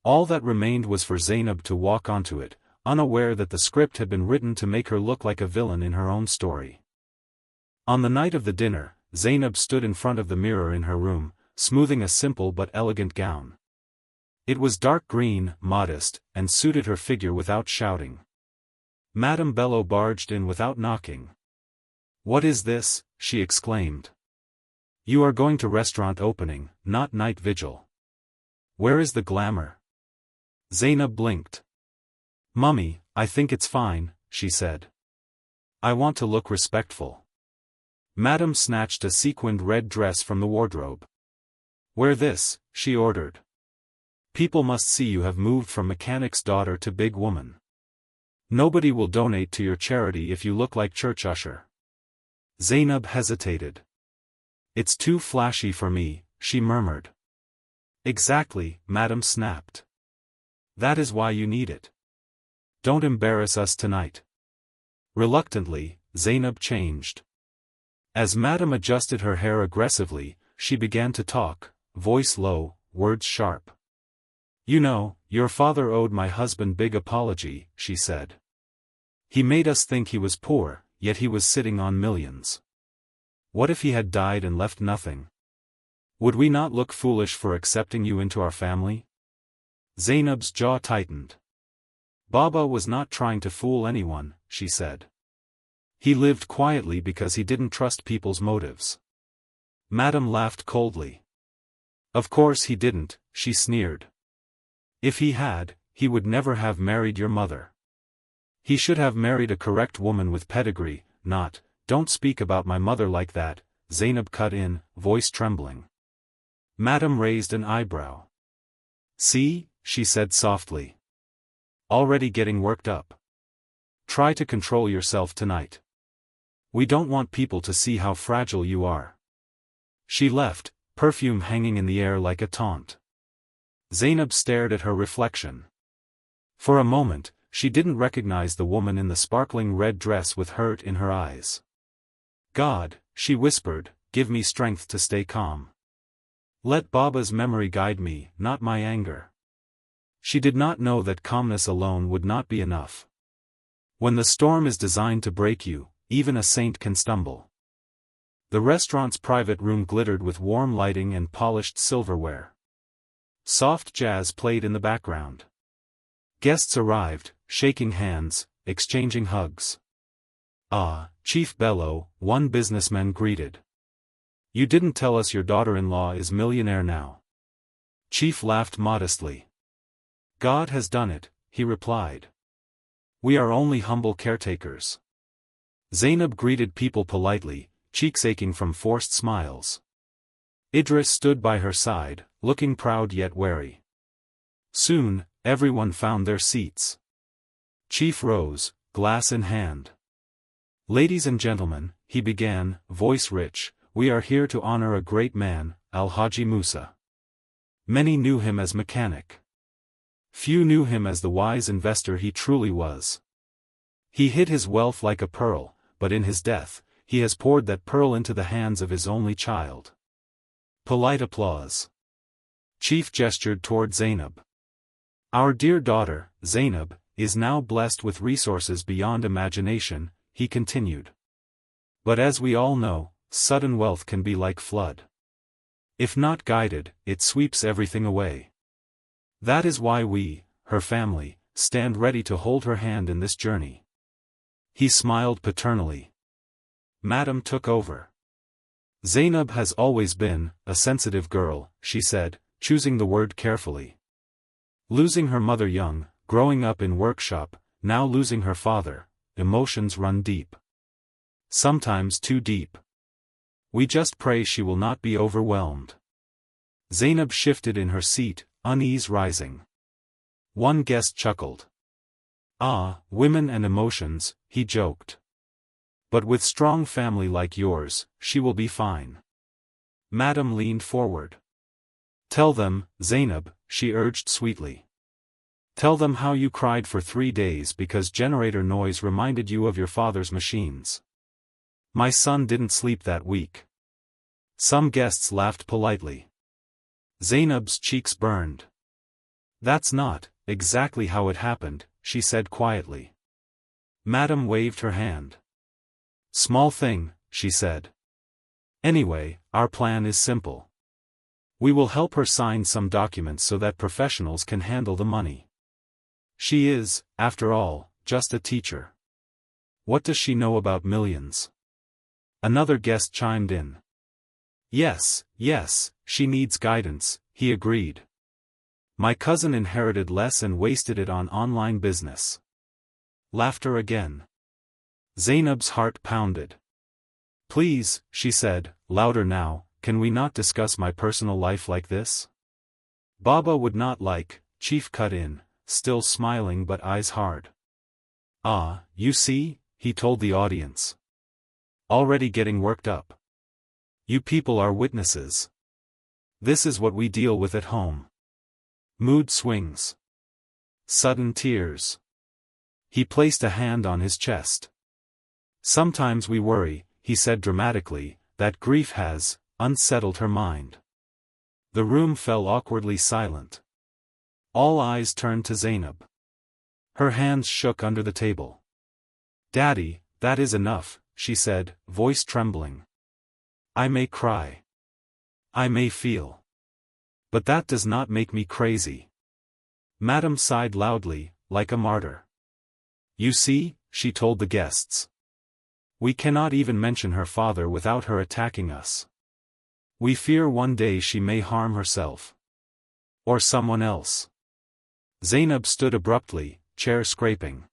All that remained was for Zainab to walk onto it, unaware that the script had been written to make her look like a villain in her own story. On the night of the dinner, Zainab stood in front of the mirror in her room, smoothing a simple but elegant gown. It was dark green, modest, and suited her figure without shouting. Madam Bello barged in without knocking. What is this? She exclaimed. You are going to restaurant opening, not night vigil. Where is the glamour? Zainab blinked. Mummy, I think it's fine, she said. I want to look respectful. Madam snatched a sequined red dress from the wardrobe. Wear this, she ordered. People must see you have moved from mechanic's daughter to big woman. Nobody will donate to your charity if you look like church usher. Zainab hesitated. It's too flashy for me, she murmured. Exactly, Madam snapped. That is why you need it. Don't embarrass us tonight. Reluctantly, Zainab changed. As Madam adjusted her hair aggressively, she began to talk, voice low, words sharp. You know, your father owed my husband big apology, she said. He made us think he was poor, yet he was sitting on millions. What if he had died and left nothing? Would we not look foolish for accepting you into our family? Zainab's jaw tightened. Baba was not trying to fool anyone, she said. He lived quietly because he didn't trust people's motives. Madam laughed coldly. Of course he didn't, she sneered. If he had, he would never have married your mother. He should have married a correct woman with pedigree, not, don't speak about my mother like that, Zainab cut in, voice trembling. Madam raised an eyebrow. See, she said softly. Already getting worked up. Try to control yourself tonight. We don't want people to see how fragile you are. She left, perfume hanging in the air like a taunt. Zainab stared at her reflection. For a moment, she didn't recognize the woman in the sparkling red dress with hurt in her eyes. God, she whispered, give me strength to stay calm. Let Baba's memory guide me, not my anger. She did not know that calmness alone would not be enough. When the storm is designed to break you, even a saint can stumble. The restaurant's private room glittered with warm lighting and polished silverware. Soft jazz played in the background. Guests arrived, shaking hands, exchanging hugs. Ah, Chief Bello, one businessman greeted. You didn't tell us your daughter-in-law is millionaire now. Chief laughed modestly. God has done it, he replied. We are only humble caretakers. Zainab greeted people politely, cheeks aching from forced smiles. Idris stood by her side, looking proud yet wary. Soon, everyone found their seats. Chief rose, glass in hand. Ladies and gentlemen, he began, voice rich, we are here to honor a great man, Alhaji Musa. Many knew him as mechanic. Few knew him as the wise investor he truly was. He hid his wealth like a pearl, but in his death, he has poured that pearl into the hands of his only child. Polite applause. Chief gestured toward Zainab. Our dear daughter, Zainab, is now blessed with resources beyond imagination, he continued. But as we all know, sudden wealth can be like flood. If not guided, it sweeps everything away. That is why we, her family, stand ready to hold her hand in this journey. He smiled paternally. Madam took over. Zainab has always been a sensitive girl, she said, choosing the word carefully. Losing her mother young, growing up in workshop, now losing her father, emotions run deep. Sometimes too deep. We just pray she will not be overwhelmed. Zainab shifted in her seat, unease rising. One guest chuckled. Ah, women and emotions, he joked. But with strong family like yours, she will be fine. Madam leaned forward. Tell them, Zainab, she urged sweetly. Tell them how you cried for 3 days because generator noise reminded you of your father's machines. My son didn't sleep that week. Some guests laughed politely. Zainab's cheeks burned. That's not exactly how it happened, she said quietly. Madam waved her hand. Small thing, she said. Anyway, our plan is simple. We will help her sign some documents so that professionals can handle the money. She is, after all, just a teacher. What does she know about millions? Another guest chimed in. Yes, she needs guidance, he agreed. My cousin inherited less and wasted it on online business. Laughter again. Zainab's heart pounded. Please, she said, louder now, can we not discuss my personal life like this? Baba would not like, Chief cut in, still smiling but eyes hard. Ah, you see, he told the audience. Already getting worked up. You people are witnesses. This is what we deal with at home. Mood swings. Sudden tears. He placed a hand on his chest. Sometimes we worry, he said dramatically, that grief has unsettled her mind. The room fell awkwardly silent. All eyes turned to Zainab. Her hands shook under the table. Daddy, that is enough, she said, voice trembling. I may cry. I may feel. But that does not make me crazy. Madam sighed loudly, like a martyr. You see, she told the guests. We cannot even mention her father without her attacking us. We fear one day she may harm herself. Or someone else. Zainab stood abruptly, chair scraping.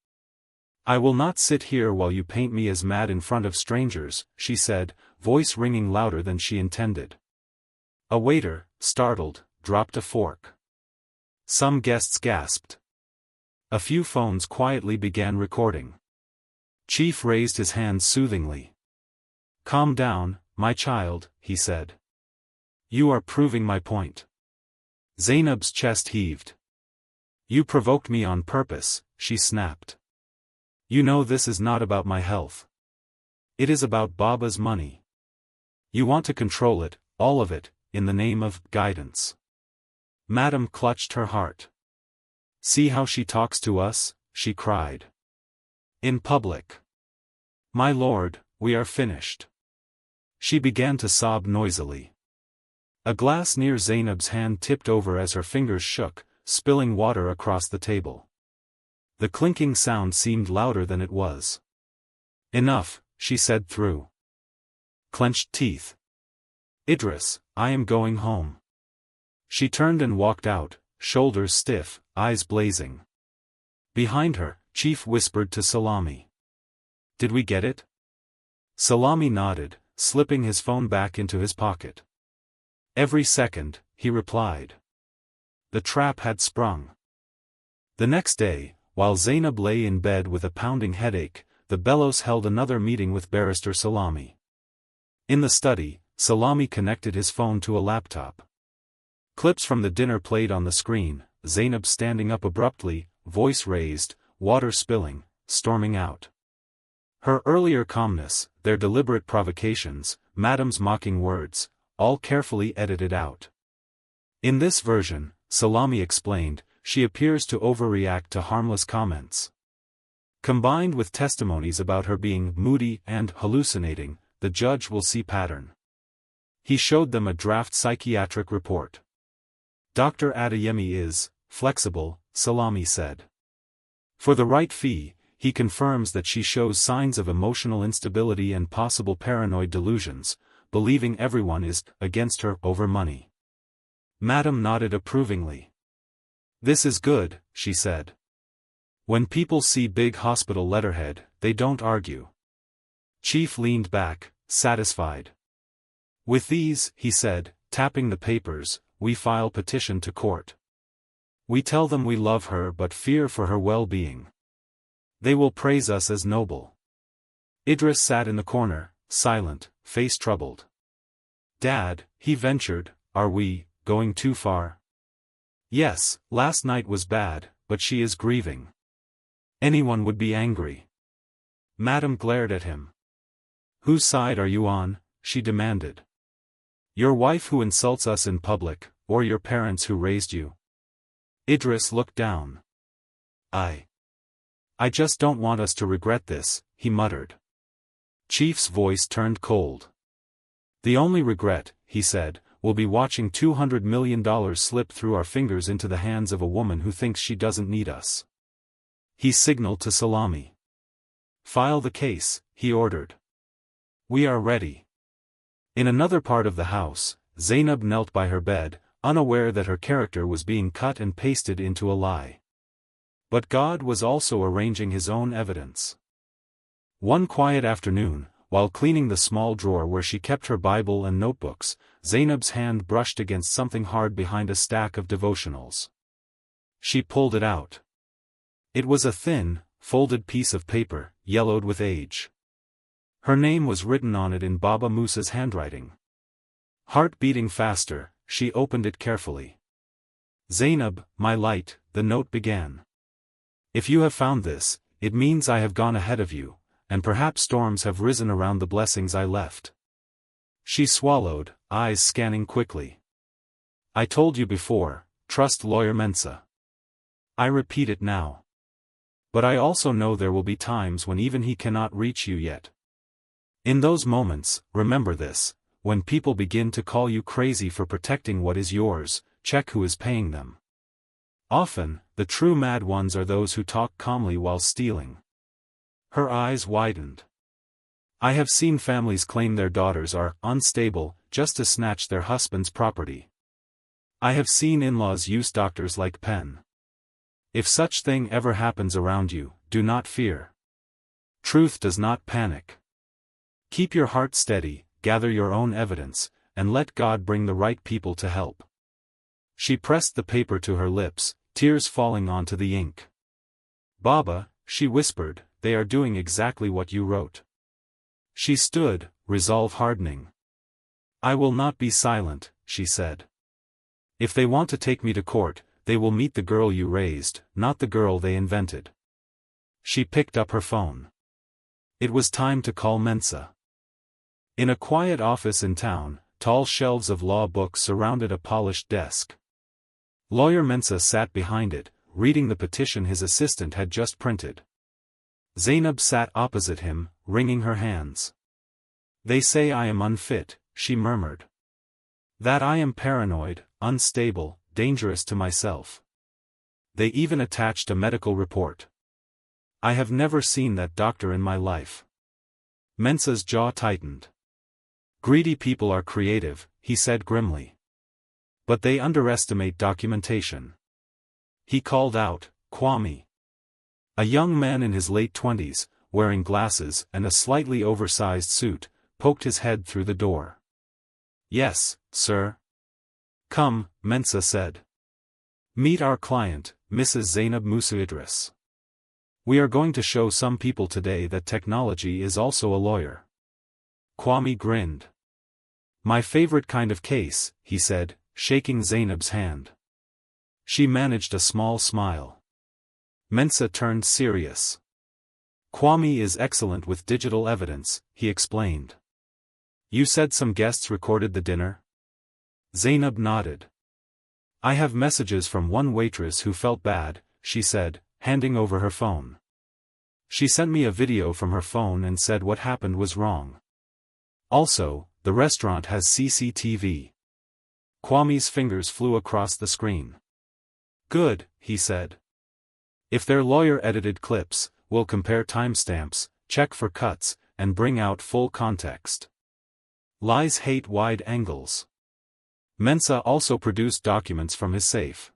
I will not sit here while you paint me as mad in front of strangers, she said, voice ringing louder than she intended. A waiter, startled, dropped a fork. Some guests gasped. A few phones quietly began recording. Chief raised his hand soothingly. Calm down, my child, he said. You are proving my point. Zainab's chest heaved. You provoked me on purpose, she snapped. You know this is not about my health. It is about Baba's money. You want to control it, all of it, in the name of guidance. Madam clutched her heart. See how she talks to us, she cried. In public. My lord, we are finished. She began to sob noisily. A glass near Zainab's hand tipped over as her fingers shook, spilling water across the table. The clinking sound seemed louder than it was. Enough, she said through clenched teeth. Idris, I am going home. She turned and walked out, shoulders stiff, eyes blazing. Behind her, Chief whispered to Salami. Did we get it? Salami nodded, slipping his phone back into his pocket. Every second, he replied. The trap had sprung. The next day, while Zainab lay in bed with a pounding headache, the Bellos held another meeting with Barrister Salami. In the study, Salami connected his phone to a laptop. Clips from the dinner played on the screen, Zainab standing up abruptly, voice raised, water spilling, storming out. Her earlier calmness, their deliberate provocations, Madam's mocking words, all carefully edited out. In this version, Salami explained, she appears to overreact to harmless comments. Combined with testimonies about her being moody and hallucinating, the judge will see pattern. He showed them a draft psychiatric report. Dr. Adeyemi is flexible, Salami said. For the right fee, he confirms that she shows signs of emotional instability and possible paranoid delusions, believing everyone is against her over money. Madam nodded approvingly. This is good, she said. When people see big hospital letterhead, they don't argue. Chief leaned back, satisfied. With these, he said, tapping the papers, we file petition to court. We tell them we love her but fear for her well-being. They will praise us as noble. Idris sat in the corner, silent, face troubled. Dad, he ventured, are we going too far? Yes, last night was bad, but she is grieving. Anyone would be angry. Madam glared at him. Whose side are you on? She demanded. Your wife who insults us in public, or your parents who raised you? Idris looked down. I just don't want us to regret this, he muttered. Chief's voice turned cold. The only regret, he said, will be watching $200 million slip through our fingers into the hands of a woman who thinks she doesn't need us. He signaled to Salami. File the case, he ordered. We are ready. In another part of the house, Zainab knelt by her bed, unaware that her character was being cut and pasted into a lie. But God was also arranging his own evidence. One quiet afternoon, while cleaning the small drawer where she kept her Bible and notebooks, Zainab's hand brushed against something hard behind a stack of devotionals. She pulled it out. It was a thin, folded piece of paper, yellowed with age. Her name was written on it in Baba Musa's handwriting. Heart beating faster, she opened it carefully. Zainab, my light, the note began. If you have found this, it means I have gone ahead of you, and perhaps storms have risen around the blessings I left. She swallowed, eyes scanning quickly. I told you before, trust Lawyer Mensah. I repeat it now. But I also know there will be times when even he cannot reach you yet. In those moments, remember this, when people begin to call you crazy for protecting what is yours, check who is paying them. Often, the true mad ones are those who talk calmly while stealing. Her eyes widened. I have seen families claim their daughters are unstable just to snatch their husband's property. I have seen in-laws use doctors like pen. If such thing ever happens around you, do not fear. Truth does not panic. Keep your heart steady, gather your own evidence, and let God bring the right people to help. She pressed the paper to her lips, tears falling onto the ink. Baba, she whispered, they are doing exactly what you wrote. She stood, resolve hardening. I will not be silent, she said. If they want to take me to court, they will meet the girl you raised, not the girl they invented. She picked up her phone. It was time to call Mensah. In a quiet office in town, tall shelves of law books surrounded a polished desk. Lawyer Mensah sat behind it, reading the petition his assistant had just printed. Zainab sat opposite him, wringing her hands. They say I am unfit, she murmured. That I am paranoid, unstable, dangerous to myself. They even attached a medical report. I have never seen that doctor in my life. Mensah's jaw tightened. Greedy people are creative, he said grimly. But they underestimate documentation. He called out, Kwame. A young man in his late 20s, wearing glasses and a slightly oversized suit, poked his head through the door. Yes, sir. Come, Mensah said. Meet our client, Mrs. Zainab Musa Idris. We are going to show some people today that technology is also a lawyer. Kwame grinned. My favorite kind of case, he said, shaking Zainab's hand. She managed a small smile. Mensah turned serious. Kwame is excellent with digital evidence, he explained. You said some guests recorded the dinner? Zainab nodded. I have messages from one waitress who felt bad, she said, handing over her phone. She sent me a video from her phone and said what happened was wrong. Also, the restaurant has CCTV. Kwame's fingers flew across the screen. Good, he said. If they're lawyer-edited clips, we'll compare timestamps, check for cuts, and bring out full context. Lies hate wide angles. Mensah also produced documents from his safe.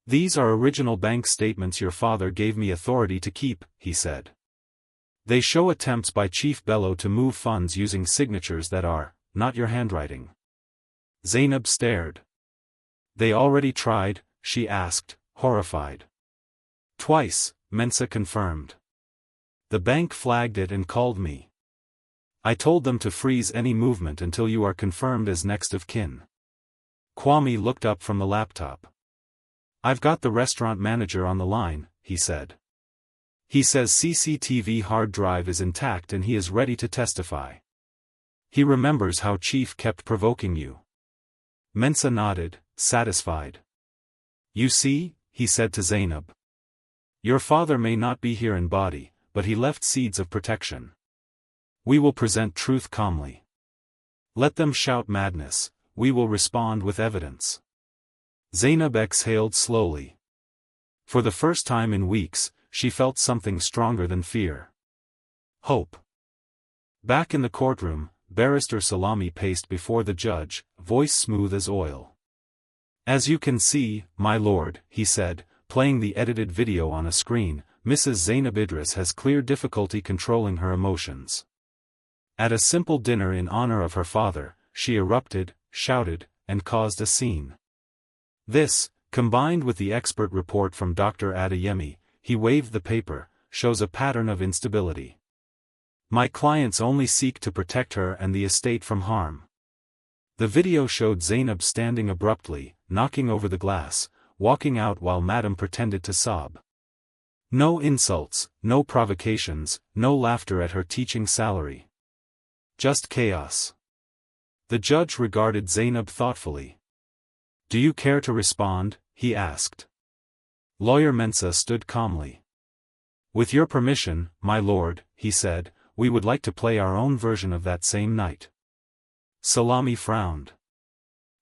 These are original bank statements your father gave me authority to keep, he said. They show attempts by Chief Bello to move funds using signatures that are not your handwriting. Zainab stared. They already tried, she asked, horrified. Twice, Mensah confirmed. The bank flagged it and called me. I told them to freeze any movement until you are confirmed as next of kin. Kwame looked up from the laptop. I've got the restaurant manager on the line, he said. He says CCTV hard drive is intact and he is ready to testify. He remembers how Chief kept provoking you. Mensah nodded, satisfied. You see, he said to Zainab. Your father may not be here in body, but he left seeds of protection. We will present truth calmly. Let them shout madness, we will respond with evidence. Zainab exhaled slowly. For the first time in weeks, she felt something stronger than fear. Hope. Back in the courtroom, Barrister Salami paced before the judge, voice smooth as oil. As you can see, my lord, he said, playing the edited video on a screen, Mrs. Zainab Idris has clear difficulty controlling her emotions. At a simple dinner in honor of her father, she erupted, shouted, and caused a scene. This, combined with the expert report from Dr. Adeyemi, he waved the paper, shows a pattern of instability. My clients only seek to protect her and the estate from harm. The video showed Zainab standing abruptly, knocking over the glass, walking out while Madam pretended to sob. No insults, no provocations, no laughter at her teaching salary. Just chaos. The judge regarded Zainab thoughtfully. Do you care to respond? He asked. Lawyer Mensah stood calmly. With your permission, my lord, he said, we would like to play our own version of that same night. Salami frowned.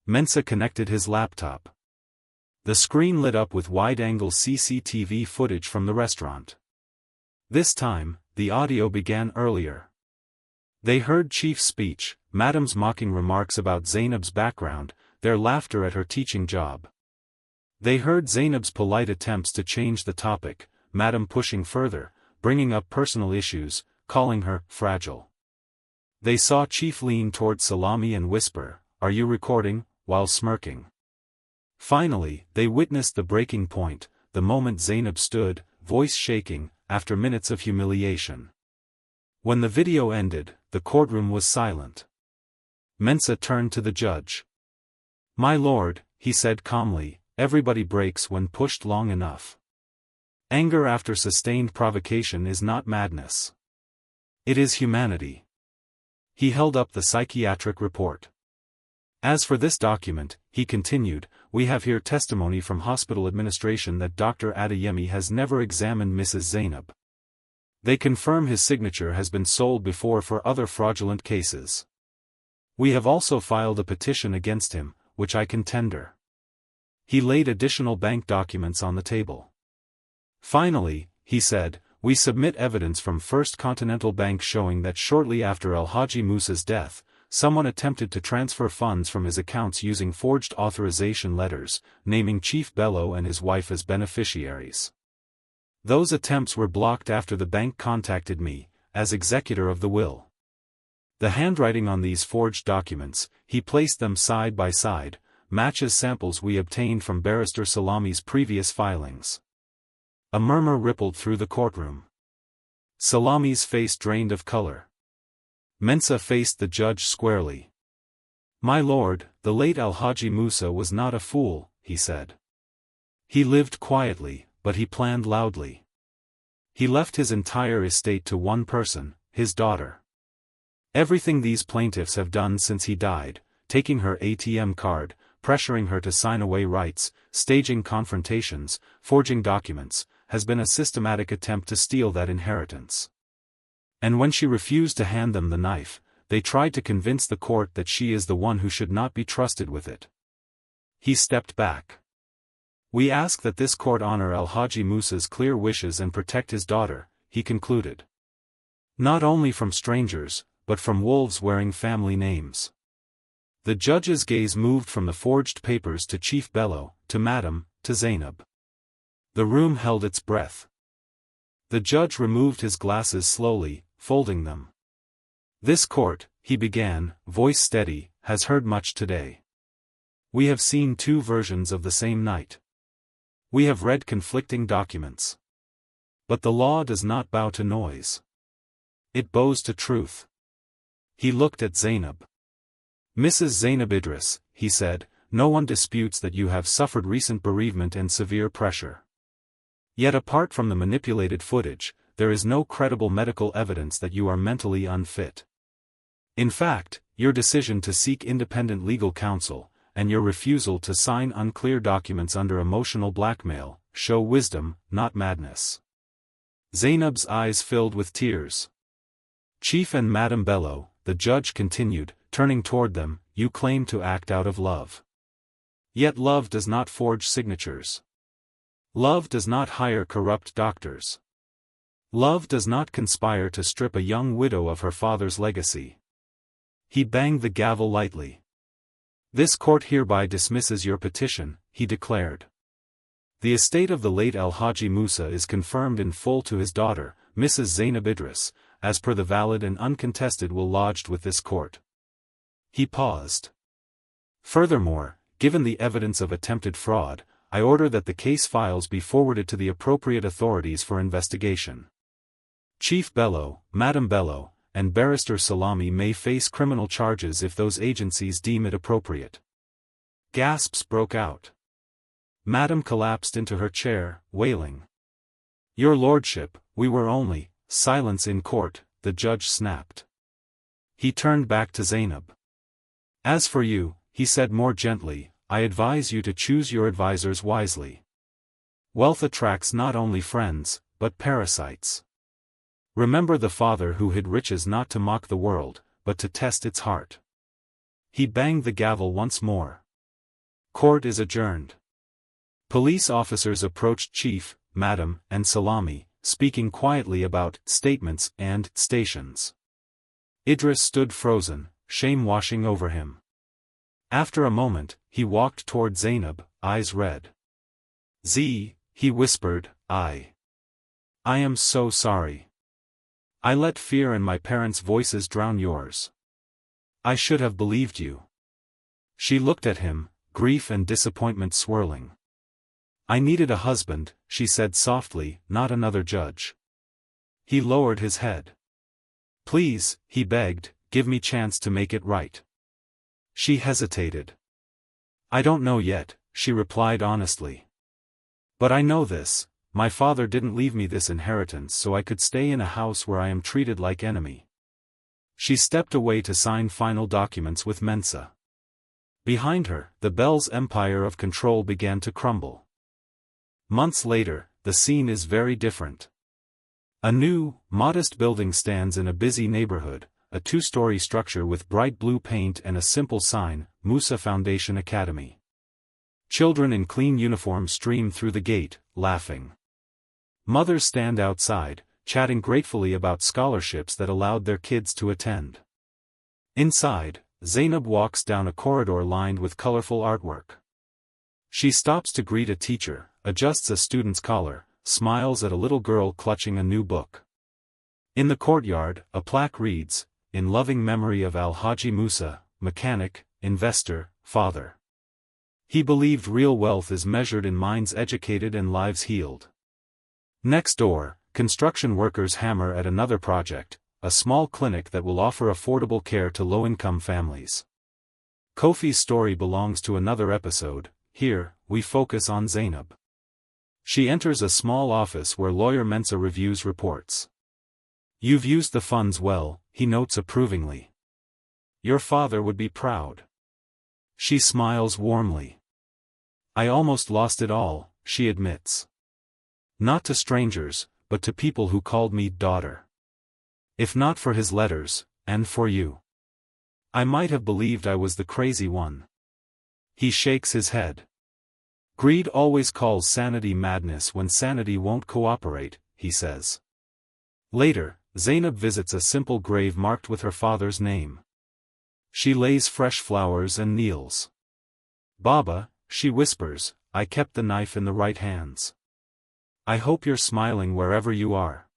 Mensah connected his laptop. The screen lit up with wide-angle CCTV footage from the restaurant. This time, the audio began earlier. They heard Chief's speech, Madam's mocking remarks about Zainab's background, their laughter at her teaching job. They heard Zainab's polite attempts to change the topic, Madam pushing further, bringing up personal issues, calling her fragile. They saw Chief lean toward Salami and whisper, "Are you recording?" while smirking. Finally, they witnessed the breaking point, the moment Zainab stood, voice shaking, after minutes of humiliation. When the video ended, the courtroom was silent. Mensah turned to the judge. My lord, he said calmly, everybody breaks when pushed long enough. Anger after sustained provocation is not madness. It is humanity. He held up the psychiatric report. As for this document, he continued, we have here testimony from hospital administration that Dr. Adeyemi has never examined Mrs. Zainab. They confirm his signature has been sold before for other fraudulent cases. We have also filed a petition against him, which I can tender. He laid additional bank documents on the table. Finally, he said, we submit evidence from First Continental Bank showing that shortly after Alhaji Musa's death, someone attempted to transfer funds from his accounts using forged authorization letters, naming Chief Bello and his wife as beneficiaries. Those attempts were blocked after the bank contacted me, as executor of the will. The handwriting on these forged documents, he placed them side by side, matches samples we obtained from Barrister Salami's previous filings. A murmur rippled through the courtroom. Salami's face drained of color. Mensah faced the judge squarely. My lord, the late Alhaji Musa was not a fool, he said. He lived quietly, but he planned loudly. He left his entire estate to one person, his daughter. Everything these plaintiffs have done since he died, taking her ATM card, pressuring her to sign away rights, staging confrontations, forging documents, has been a systematic attempt to steal that inheritance. And when she refused to hand them the knife, they tried to convince the court that she is the one who should not be trusted with it. He stepped back. We ask that this court honor Alhaji Musa's clear wishes and protect his daughter, he concluded. Not only from strangers, but from wolves wearing family names. The judge's gaze moved from the forged papers to Chief Bello, to Madam, to Zainab. The room held its breath. The judge removed his glasses slowly, folding them. This court, he began, voice steady, has heard much today. We have seen two versions of the same night. We have read conflicting documents. But the law does not bow to noise. It bows to truth. He looked at Zainab. Mrs. Zainab Idris, he said, no one disputes that you have suffered recent bereavement and severe pressure. Yet apart from the manipulated footage, there is no credible medical evidence that you are mentally unfit. In fact, your decision to seek independent legal counsel, and your refusal to sign unclear documents under emotional blackmail, show wisdom, not madness. Zainab's eyes filled with tears. Chief and Madam Bello, the judge continued, turning toward them, you claim to act out of love. Yet love does not forge signatures. Love does not hire corrupt doctors. Love does not conspire to strip a young widow of her father's legacy. He banged the gavel lightly. This court hereby dismisses your petition, he declared. The estate of the late Alhaji Musa is confirmed in full to his daughter, Mrs. Zainab Idris, as per the valid and uncontested will lodged with this court. He paused. Furthermore, given the evidence of attempted fraud, I order that the case files be forwarded to the appropriate authorities for investigation. Chief Bello, Madam Bello, and Barrister Salami may face criminal charges if those agencies deem it appropriate. Gasps broke out. Madam collapsed into her chair, wailing. Your lordship, we were only, silence in court, the judge snapped. He turned back to Zainab. As for you, he said more gently, I advise you to choose your advisors wisely. Wealth attracts not only friends, but parasites. Remember the father who hid riches not to mock the world, but to test its heart. He banged the gavel once more. Court is adjourned. Police officers approached Chief, Madam, and Salami, speaking quietly about statements and stations. Idris stood frozen, shame washing over him. After a moment, he walked toward Zainab, eyes red. Z, he whispered, I am so sorry. I let fear and my parents' voices drown yours. I should have believed you. She looked at him, grief and disappointment swirling. I needed a husband, she said softly, not another judge. He lowered his head. Please, he begged, give me chance to make it right. She hesitated. I don't know yet, she replied honestly. But I know this, my father didn't leave me this inheritance so I could stay in a house where I am treated like enemy. She stepped away to sign final documents with Mensah. Behind her, the Bells' empire of control began to crumble. Months later, the scene is very different. A new, modest building stands in a busy neighborhood, a two-story structure with bright blue paint and a simple sign, Musa Foundation Academy. Children in clean uniforms stream through the gate, laughing. Mothers stand outside, chatting gratefully about scholarships that allowed their kids to attend. Inside, Zainab walks down a corridor lined with colorful artwork. She stops to greet a teacher, adjusts a student's collar, smiles at a little girl clutching a new book. In the courtyard, a plaque reads, in loving memory of Alhaji Musa, mechanic, investor, father. He believed real wealth is measured in minds educated and lives healed. Next door, construction workers hammer at another project, a small clinic that will offer affordable care to low-income families. Kofi's story belongs to another episode. Here, we focus on Zainab. She enters a small office where Lawyer Mensah reviews reports. You've used the funds well, he notes approvingly. Your father would be proud. She smiles warmly. I almost lost it all, she admits. Not to strangers, but to people who called me daughter. If not for his letters, and for you, I might have believed I was the crazy one. He shakes his head. Greed always calls sanity madness when sanity won't cooperate, he says. Later, Zainab visits a simple grave marked with her father's name. She lays fresh flowers and kneels. Baba, she whispers, I kept the knife in the right hands. I hope you're smiling wherever you are.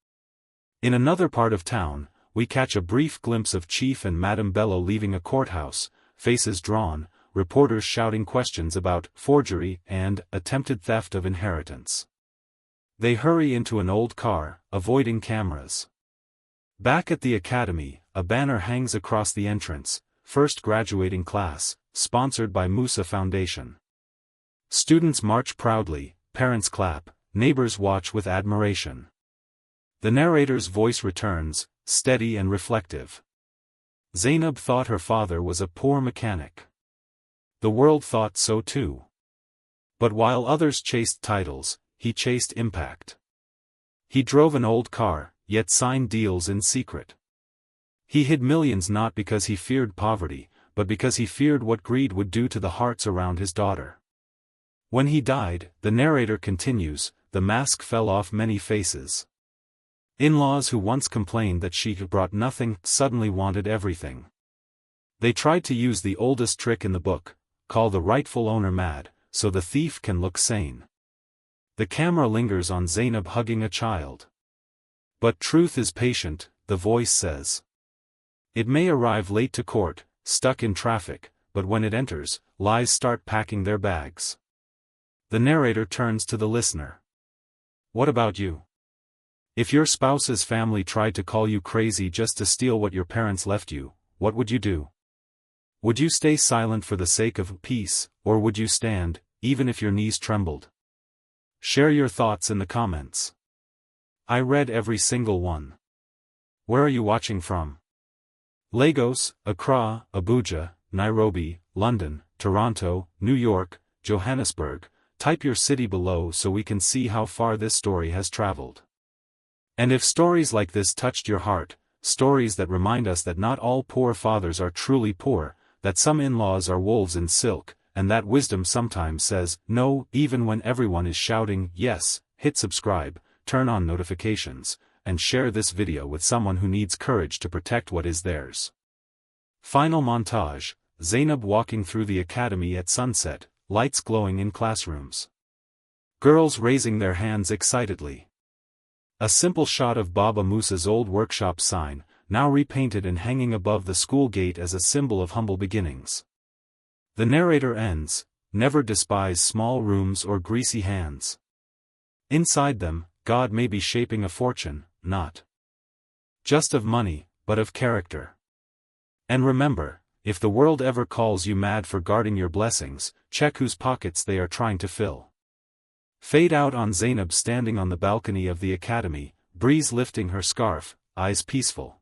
In another part of town, we catch a brief glimpse of Chief and Madam Bello leaving a courthouse, faces drawn, reporters shouting questions about forgery and attempted theft of inheritance. They hurry into an old car, avoiding cameras. Back at the academy, a banner hangs across the entrance, first graduating class, sponsored by Musa Foundation. Students march proudly, parents clap, neighbors watch with admiration. The narrator's voice returns, steady and reflective. Zainab thought her father was a poor mechanic. The world thought so too. But while others chased titles, he chased impact. He drove an old car, yet signed deals in secret. He hid millions not because he feared poverty, but because he feared what greed would do to the hearts around his daughter. When he died, the narrator continues, the mask fell off many faces. In-laws who once complained that she had brought nothing suddenly wanted everything. They tried to use the oldest trick in the book, call the rightful owner mad, so the thief can look sane. The camera lingers on Zainab hugging a child. But truth is patient, the voice says. It may arrive late to court, stuck in traffic, but when it enters, lies start packing their bags. The narrator turns to the listener. What about you? If your spouse's family tried to call you crazy just to steal what your parents left you, what would you do? Would you stay silent for the sake of peace, or would you stand, even if your knees trembled? Share your thoughts in the comments. I read every single one. Where are you watching from? Lagos, Accra, Abuja, Nairobi, London, Toronto, New York, Johannesburg. Type your city below so we can see how far this story has traveled. And if stories like this touched your heart, stories that remind us that not all poor fathers are truly poor, that some in-laws are wolves in silk, and that wisdom sometimes says no even when everyone is shouting yes, hit subscribe, turn on notifications, and share this video with someone who needs courage to protect what is theirs. Final montage, Zainab walking through the academy at sunset, lights glowing in classrooms. Girls raising their hands excitedly. A simple shot of Baba Musa's old workshop sign, now repainted and hanging above the school gate as a symbol of humble beginnings. The narrator ends, never despise small rooms or greasy hands. Inside them, God may be shaping a fortune, not just of money, but of character. And remember, if the world ever calls you mad for guarding your blessings, check whose pockets they are trying to fill. Fade out on Zainab standing on the balcony of the academy, breeze lifting her scarf, eyes peaceful.